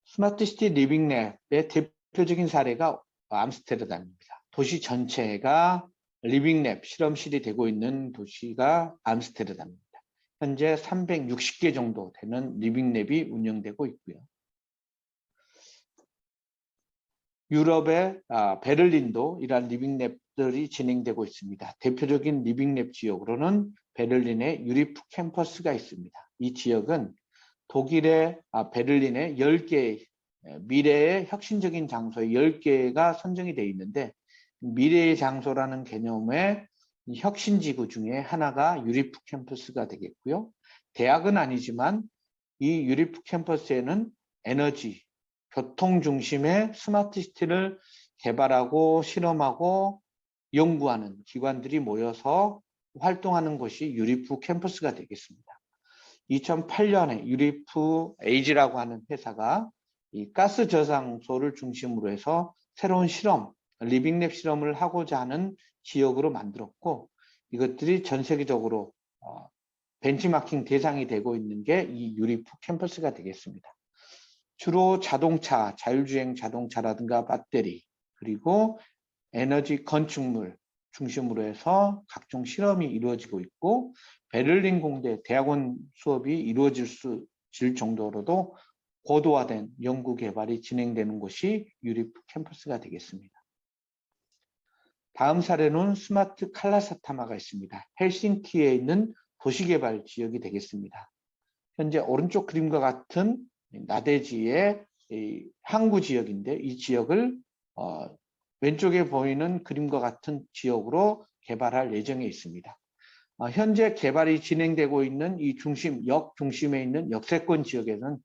스마트시티 리빙랩의 대표적인 사례가 암스테르담입니다. 도시 전체가 리빙랩 실험실이 되고 있는 도시가 암스테르담입니다. 현재 360개 정도 되는 리빙랩이 운영되고 있고요. 유럽의 베를린도 이러한 리빙랩들이 진행되고 있습니다. 대표적인 리빙랩 지역으로는 베를린의 유리프 캠퍼스가 있습니다. 이 지역은 독일의 베를린의 10개 미래의 혁신적인 장소에 10개가 선정이 되어 있는데 미래의 장소라는 개념의 혁신지구 중에 하나가 유리프 캠퍼스가 되겠고요. 대학은 아니지만 이 유리프 캠퍼스에는 에너지, 교통 중심의 스마트시티를 개발하고 실험하고 연구하는 기관들이 모여서 활동하는 곳이 유리프 캠퍼스가 되겠습니다. 2008년에 유리프 에이지라고 하는 회사가 이 가스 저장소를 중심으로 해서 새로운 실험, 리빙랩 실험을 하고자 하는 지역으로 만들었고 이것들이 전 세계적으로 벤치마킹 대상이 되고 있는 게 이 유리프 캠퍼스가 되겠습니다. 주로 자동차, 자율주행 자동차라든가 배터리, 그리고 에너지 건축물 중심으로 해서 각종 실험이 이루어지고 있고 베를린 공대 대학원 수업이 이루어질 정도로도 고도화된 연구 개발이 진행되는 곳이 유리프 캠퍼스가 되겠습니다. 다음 사례는 스마트 칼라사타마가 있습니다. 헬싱키에 있는 도시개발 지역이 되겠습니다. 현재 오른쪽 그림과 같은 나대지의 항구 지역인데 이 지역을 왼쪽에 보이는 그림과 같은 지역으로 개발할 예정에 있습니다. 현재 개발이 진행되고 있는 이 역 중심에 있는 역세권 지역에는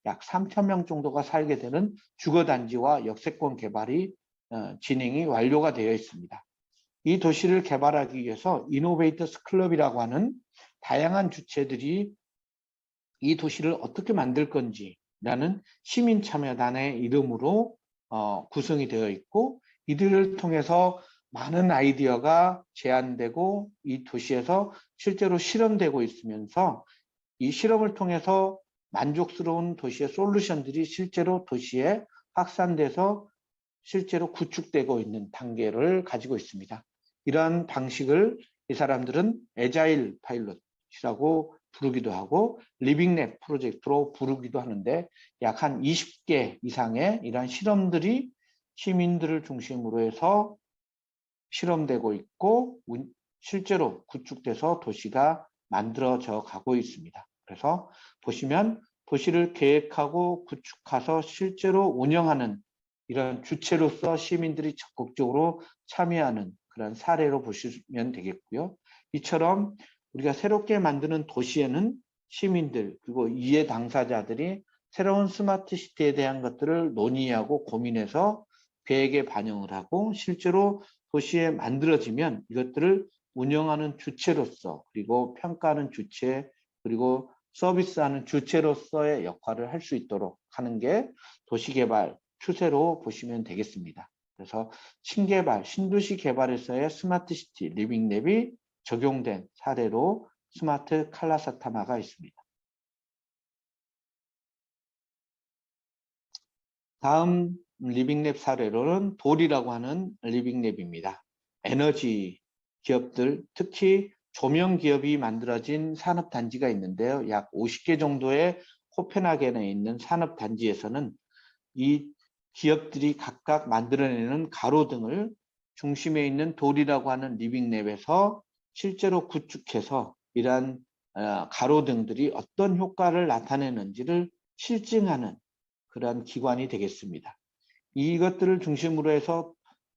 약 3,000명 정도가 살게 되는 주거단지와 역세권 개발이 진행이 완료가 되어 있습니다. 이 도시를 개발하기 위해서 이노베이터스 클럽이라고 하는 다양한 주체들이 이 도시를 어떻게 만들 건지라는 시민참여단의 이름으로 구성이 되어 있고 이들을 통해서 많은 아이디어가 제안되고 이 도시에서 실제로 실험되고 있으면서 이 실험을 통해서 만족스러운 도시의 솔루션들이 실제로 도시에 확산돼서 실제로 구축되고 있는 단계를 가지고 있습니다. 이러한 방식을 이 사람들은 애자일 파일럿이라고 부르기도 하고 리빙랩 프로젝트로 부르기도 하는데 약 한 20개 이상의 이러한 실험들이 시민들을 중심으로 해서 실험되고 있고 실제로 구축돼서 도시가 만들어져 가고 있습니다. 그래서 보시면 도시를 계획하고 구축해서 실제로 운영하는 이런 주체로서 시민들이 적극적으로 참여하는 그런 사례로 보시면 되겠고요. 이처럼 우리가 새롭게 만드는 도시에는 시민들 그리고 이해 당사자들이 새로운 스마트 시티에 대한 것들을 논의하고 고민해서 계획에 반영을 하고 실제로 도시에 만들어지면 이것들을 운영하는 주체로서 그리고 평가하는 주체 그리고 서비스하는 주체로서의 역할을 할 수 있도록 하는 게 도시개발 추세로 보시면 되겠습니다. 그래서 신개발, 신도시 개발에서의 스마트시티 리빙랩이 적용된 사례로 스마트 칼라사타마가 있습니다. 다음 리빙랩 사례로는 돌이라고 하는 리빙랩입니다. 에너지 기업들, 특히 조명 기업이 만들어진 산업단지가 있는데요. 약 50개 정도의 코펜하겐에 있는 산업단지에서는 이 기업들이 각각 만들어내는 가로등을 중심에 있는 돌이라고 하는 리빙랩에서 실제로 구축해서 이러한 가로등들이 어떤 효과를 나타내는지를 실증하는 그러한 기관이 되겠습니다. 이것들을 중심으로 해서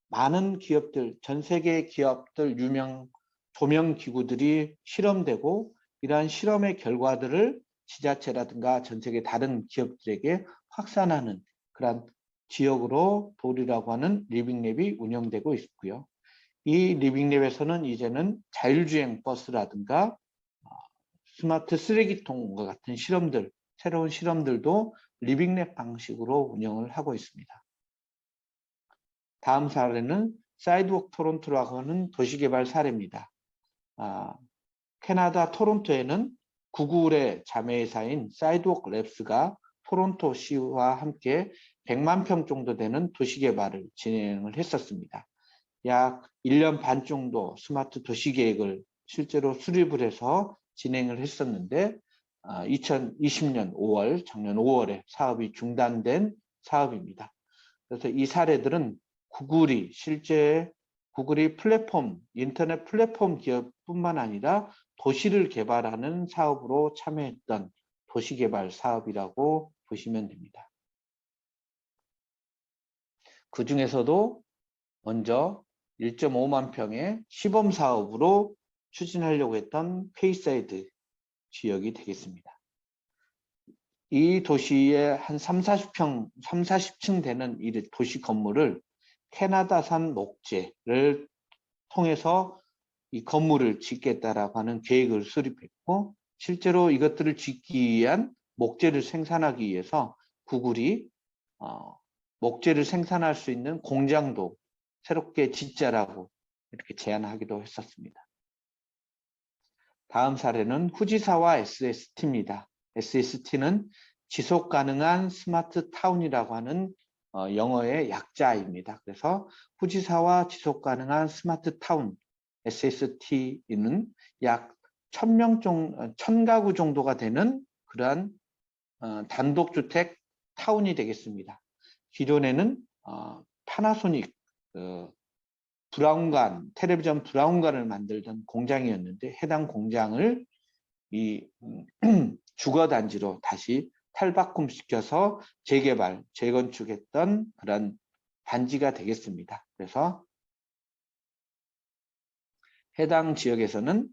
많은 기업들, 전 세계 기업들, 유명 조명 기구들이 실험되고 이러한 실험의 결과들을 지자체라든가 전 세계 다른 기업들에게 확산하는 그런 지역으로 돌이라고 하는 리빙랩이 운영되고 있고요. 이 리빙랩에서는 이제는 자율주행 버스라든가 스마트 쓰레기통과 같은 실험들, 새로운 실험들도 리빙랩 방식으로 운영을 하고 있습니다. 다음 사례는 사이드워크 토론토라고 하는 도시개발 사례입니다. 캐나다 토론토에는 구글의 자매회사인 사이드워크 랩스가 토론토 시와 함께 100만 평 정도 되는 도시개발을 진행을 했었습니다. 약 1년 반 정도 스마트 도시계획을 실제로 수립을 해서 진행을 했었는데 2020년 5월, 작년 5월에 사업이 중단된 사업입니다. 그래서 이 사례들은 구글이 플랫폼, 인터넷 플랫폼 기업뿐만 아니라 도시를 개발하는 사업으로 참여했던 도시개발 사업이라고 보시면 됩니다. 그 중에서도 먼저 1.5만 평의 시범 사업으로 추진하려고 했던 페이사이드 지역이 되겠습니다. 이 도시에 한 40층 되는 이 도시 건물을 캐나다산 목재를 통해서 이 건물을 짓겠다라고 하는 계획을 수립했고, 실제로 이것들을 짓기 위한 목재를 생산하기 위해서 구글이 목재를 생산할 수 있는 공장도 새롭게 짓자라고 이렇게 제안하기도 했었습니다. 다음 사례는 후지사와 SST입니다. SST는 지속 가능한 스마트 타운이라고 하는 영어의 약자입니다. 그래서 후지사와 지속 가능한 스마트 타운 SST는 약 1000가구 정도가 되는 그러한 단독주택 타운이 되겠습니다. 기존에는 파나소닉 텔레비전 브라운관을 만들던 공장이었는데, 해당 공장을 이 주거단지로 다시 탈바꿈시켜서 재개발, 재건축했던 그런 단지가 되겠습니다. 그래서 해당 지역에서는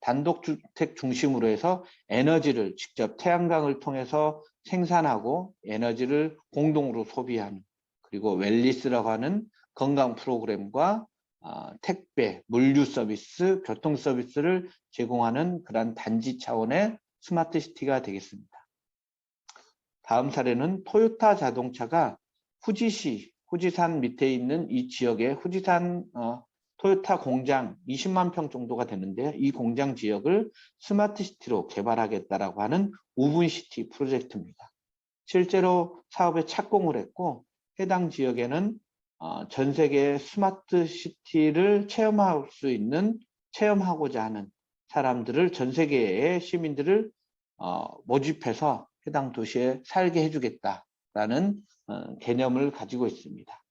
단독주택 중심으로 해서 에너지를 직접 태양광을 통해서 생산하고 에너지를 공동으로 소비하는, 그리고 웰리스라고 하는 건강 프로그램과 택배, 물류 서비스, 교통 서비스를 제공하는 그런 단지 차원의 스마트 시티가 되겠습니다. 다음 사례는 토요타 자동차가 후지산 밑에 있는 이 지역에 후지산 토요타 공장 20만 평 정도가 되는데요. 이 공장 지역을 스마트 시티로 개발하겠다라고 하는 우분시티 프로젝트입니다. 실제로 사업에 착공을 했고, 해당 지역에는 전 세계 스마트 시티를 체험하고자 하는 사람들을, 전 세계의 시민들을 모집해서 해당 도시에 살게 해주겠다라는 개념을 가지고 있습니다.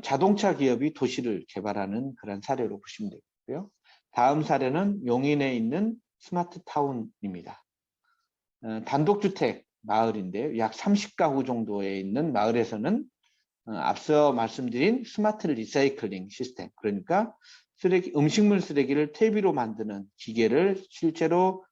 자동차 기업이 도시를 개발하는 그런 사례로 보시면 되고요. 다음 사례는 용인에 있는 스마트 타운입니다. 단독주택 마을인데요. 약 30가구 정도에 있는 마을에서는 앞서 말씀드린 스마트 리사이클링 시스템, 그러니까 음식물 쓰레기를 퇴비로 만드는 기계를 실제로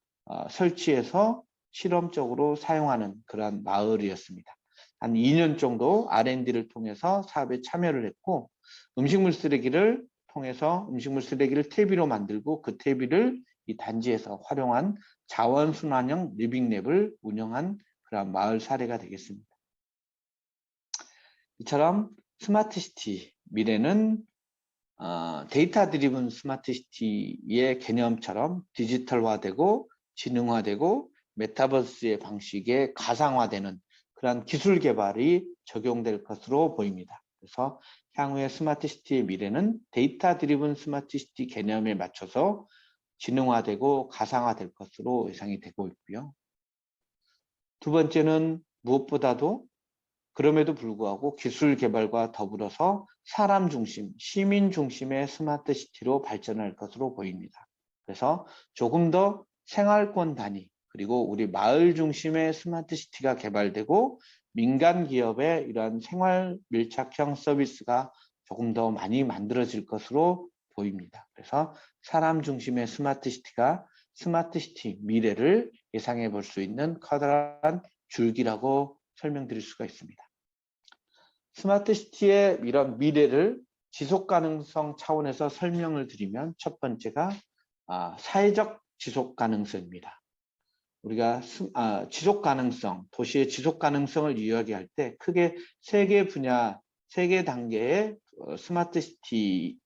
설치해서 실험적으로 사용하는 그런 마을이었습니다. 한 2년 정도 R&D를 통해서 사업에 참여를 했고, 음식물 쓰레기를 퇴비로 만들고 그 퇴비를 이 단지에서 활용한 자원순환형 리빙랩을 운영한 그런 마을 사례가 되겠습니다. 이처럼 스마트 시티, 미래는 데이터 드리븐 스마트 시티의 개념처럼 디지털화되고 지능화되고 메타버스의 방식에 가상화되는 그런 기술 개발이 적용될 것으로 보입니다. 그래서 향후의 스마트 시티의 미래는 데이터 드리븐 스마트 시티 개념에 맞춰서 지능화되고 가상화될 것으로 예상이 되고 있고요. 두 번째는 무엇보다도 그럼에도 불구하고 기술 개발과 더불어서 사람 중심, 시민 중심의 스마트 시티로 발전할 것으로 보입니다. 그래서 조금 더 생활권 단위, 그리고 우리 마을 중심의 스마트 시티가 개발되고 민간 기업의 이러한 생활 밀착형 서비스가 조금 더 많이 만들어질 것으로 보입니다. 그래서 사람 중심의 스마트 시티가 스마트 시티 미래를 예상해 볼 수 있는 커다란 줄기라고 설명드릴 수가 있습니다. 스마트 시티의 이런 미래를 지속 가능성 차원에서 설명을 드리면, 첫 번째가 사회적 지속 가능성입니다. 우리가 지속 가능성, 도시의 지속 가능성을 이야기할 때 크게 세 개 분야, 세 개 단계의 스마트 시티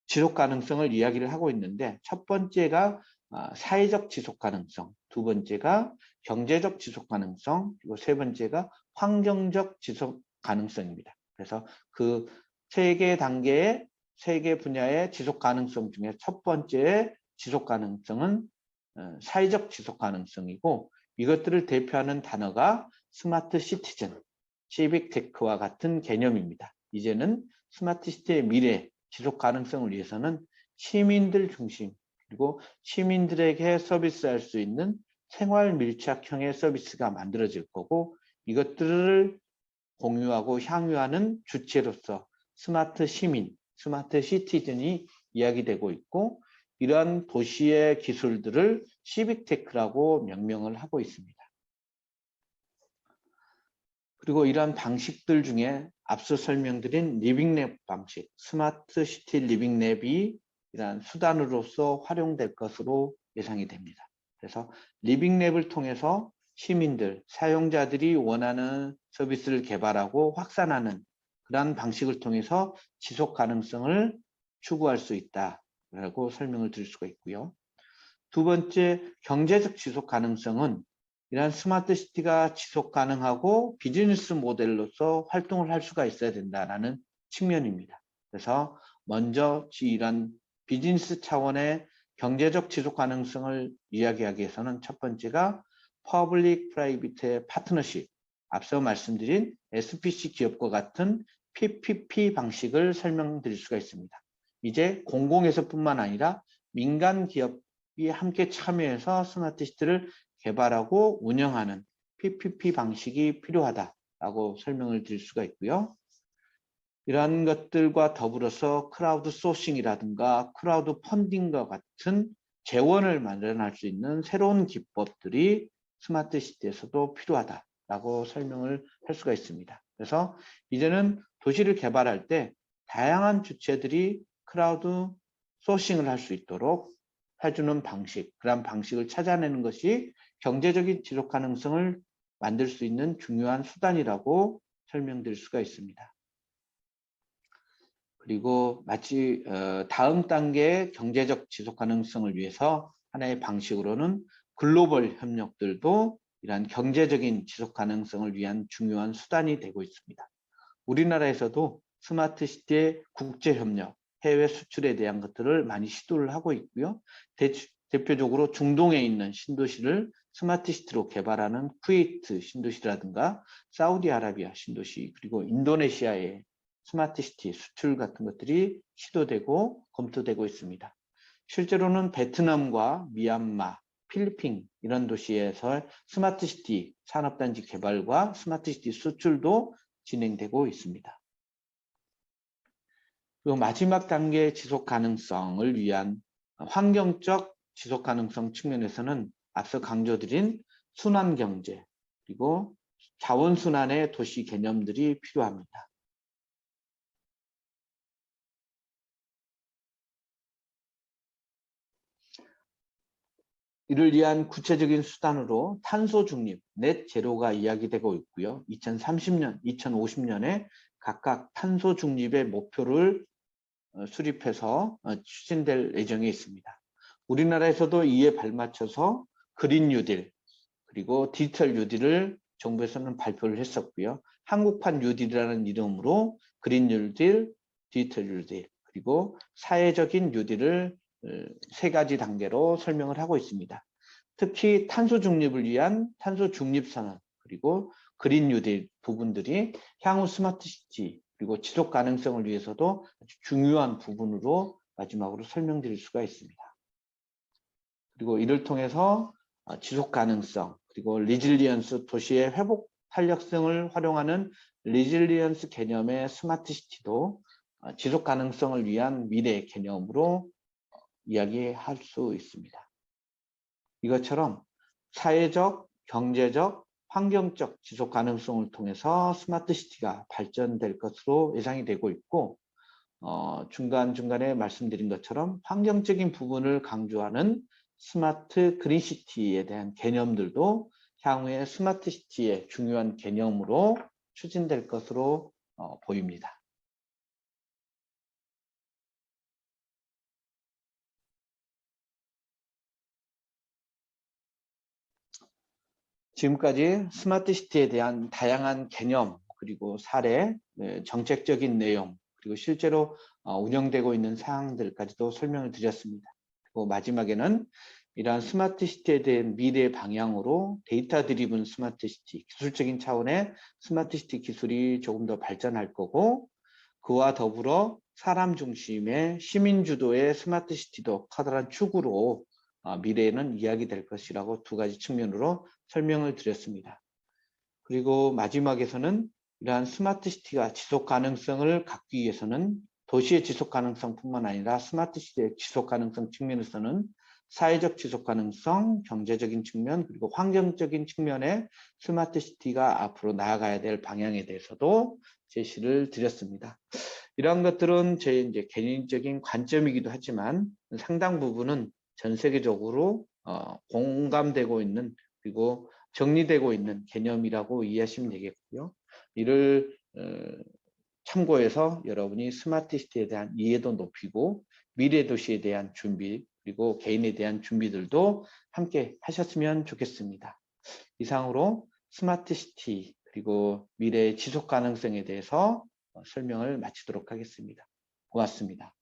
지속 가능성을 이야기를 하고 있는데, 첫 번째가 사회적 지속 가능성, 두 번째가 경제적 지속 가능성, 그리고 세 번째가 환경적 지속 가능성입니다. 그래서 그 세 개 단계의 세 개 분야의 지속 가능성 중에 첫 번째의 지속 가능성은 사회적 지속 가능성이고, 이것들을 대표하는 단어가 스마트 시티즌, 시빅 테크와 같은 개념입니다. 이제는 스마트 시티의 미래 지속 가능성을 위해서는 시민들 중심, 그리고 시민들에게 서비스할 수 있는 생활 밀착형의 서비스가 만들어질 거고, 이것들을 공유하고 향유하는 주체로서 스마트 시민, 스마트 시티즌이 이야기되고 있고, 이러한 도시의 기술들을 시빅테크라고 명명을 하고 있습니다. 그리고 이러한 방식들 중에 앞서 설명드린 리빙랩 방식, 스마트 시티 리빙랩이 이러한 수단으로서 활용될 것으로 예상이 됩니다. 그래서 리빙랩을 통해서 시민들, 사용자들이 원하는 서비스를 개발하고 확산하는 그러한 방식을 통해서 지속 가능성을 추구할 수 있다라고 설명을 드릴 수가 있고요. 두 번째, 경제적 지속 가능성은 이러한 스마트 시티가 지속 가능하고 비즈니스 모델로서 활동을 할 수가 있어야 된다는 측면입니다. 그래서 먼저 이런 비즈니스 차원의 경제적 지속 가능성을 이야기하기 위해서는 첫 번째가 퍼블릭 프라이빗의 파트너십, 앞서 말씀드린 SPC 기업과 같은 PPP 방식을 설명드릴 수가 있습니다. 이제 공공에서뿐만 아니라 민간 기업이 함께 참여해서 스마트 시티를 개발하고 운영하는 PPP 방식이 필요하다라고 설명을 드릴 수가 있고요. 이러한 것들과 더불어서 크라우드 소싱이라든가 크라우드 펀딩과 같은 재원을 마련할 수 있는 새로운 기법들이 스마트 시티에서도 필요하다라고 설명을 할 수가 있습니다. 그래서 이제는 도시를 개발할 때 다양한 주체들이 크라우드 소싱을 할 수 있도록 해주는 방식, 그런 방식을 찾아내는 것이 경제적인 지속 가능성을 만들 수 있는 중요한 수단이라고 설명드릴 수가 있습니다. 그리고 마치 다음 단계의 경제적 지속 가능성을 위해서 하나의 방식으로는 글로벌 협력들도 이러한 경제적인 지속 가능성을 위한 중요한 수단이 되고 있습니다. 우리나라에서도 스마트 시티의 국제 협력, 해외 수출에 대한 것들을 많이 시도를 하고 있고요. 대표적으로 중동에 있는 신도시를 스마트 시티로 개발하는 쿠웨이트 신도시라든가 사우디아라비아 신도시, 그리고 인도네시아의 스마트 시티 수출 같은 것들이 시도되고 검토되고 있습니다. 실제로는 베트남과 미얀마, 필리핀 이런 도시에서 스마트 시티 산업단지 개발과 스마트 시티 수출도 진행되고 있습니다. 그리고 마지막 단계의 지속 가능성을 위한 환경적 지속 가능성 측면에서는 앞서 강조드린 순환 경제, 그리고 자원순환의 도시 개념들이 필요합니다. 이를 위한 구체적인 수단으로 탄소 중립, 넷 제로가 이야기되고 있고요. 2030년, 2050년에 각각 탄소 중립의 목표를 수립해서 추진될 예정에 있습니다. 우리나라에서도 이에 발맞춰서 그린 뉴딜, 그리고 디지털 뉴딜을 정부에서는 발표를 했었고요. 한국판 뉴딜이라는 이름으로 그린 뉴딜, 디지털 뉴딜, 그리고 사회적인 뉴딜을 세 가지 단계로 설명을 하고 있습니다. 특히 탄소 중립을 위한 탄소 중립 선언, 그리고 그린 뉴딜 부분들이 향후 스마트 시티, 그리고 지속 가능성을 위해서도 아주 중요한 부분으로 마지막으로 설명드릴 수가 있습니다. 그리고 이를 통해서 지속 가능성, 그리고 리질리언스, 도시의 회복 탄력성을 활용하는 리질리언스 개념의 스마트 시티도 지속 가능성을 위한 미래 개념으로 이야기할 수 있습니다. 이것처럼 사회적, 경제적, 환경적 지속 가능성을 통해서 스마트 시티가 발전될 것으로 예상이 되고 있고, 중간중간에 말씀드린 것처럼 환경적인 부분을 강조하는 스마트 그린시티에 대한 개념들도 향후에 스마트 시티의 중요한 개념으로 추진될 것으로 보입니다. 지금까지 스마트 시티에 대한 다양한 개념, 그리고 사례, 정책적인 내용, 그리고 실제로 운영되고 있는 사항들까지도 설명을 드렸습니다. 그리고 마지막에는 이러한 스마트 시티에 대한 미래 방향으로 데이터 드리븐 스마트 시티, 기술적인 차원의 스마트 시티 기술이 조금 더 발전할 거고, 그와 더불어 사람 중심의 시민 주도의 스마트 시티도 커다란 축으로 미래에는 이야기될 것이라고 두 가지 측면으로 설명을 드렸습니다. 그리고 마지막에서는 이러한 스마트 시티가 지속 가능성을 갖기 위해서는 도시의 지속 가능성뿐만 아니라 스마트 시티의 지속 가능성 측면에서는 사회적 지속 가능성, 경제적인 측면, 그리고 환경적인 측면의 스마트 시티가 앞으로 나아가야 될 방향에 대해서도 제시를 드렸습니다. 이러한 것들은 제 이제 개인적인 관점이기도 하지만 상당 부분은 전 세계적으로 공감되고 있는, 그리고 정리되고 있는 개념이라고 이해하시면 되겠고요. 이를 참고해서 여러분이 스마트 시티에 대한 이해도 높이고 미래 도시에 대한 준비, 그리고 개인에 대한 준비들도 함께 하셨으면 좋겠습니다. 이상으로 스마트 시티 그리고 미래의 지속 가능성에 대해서 설명을 마치도록 하겠습니다. 고맙습니다.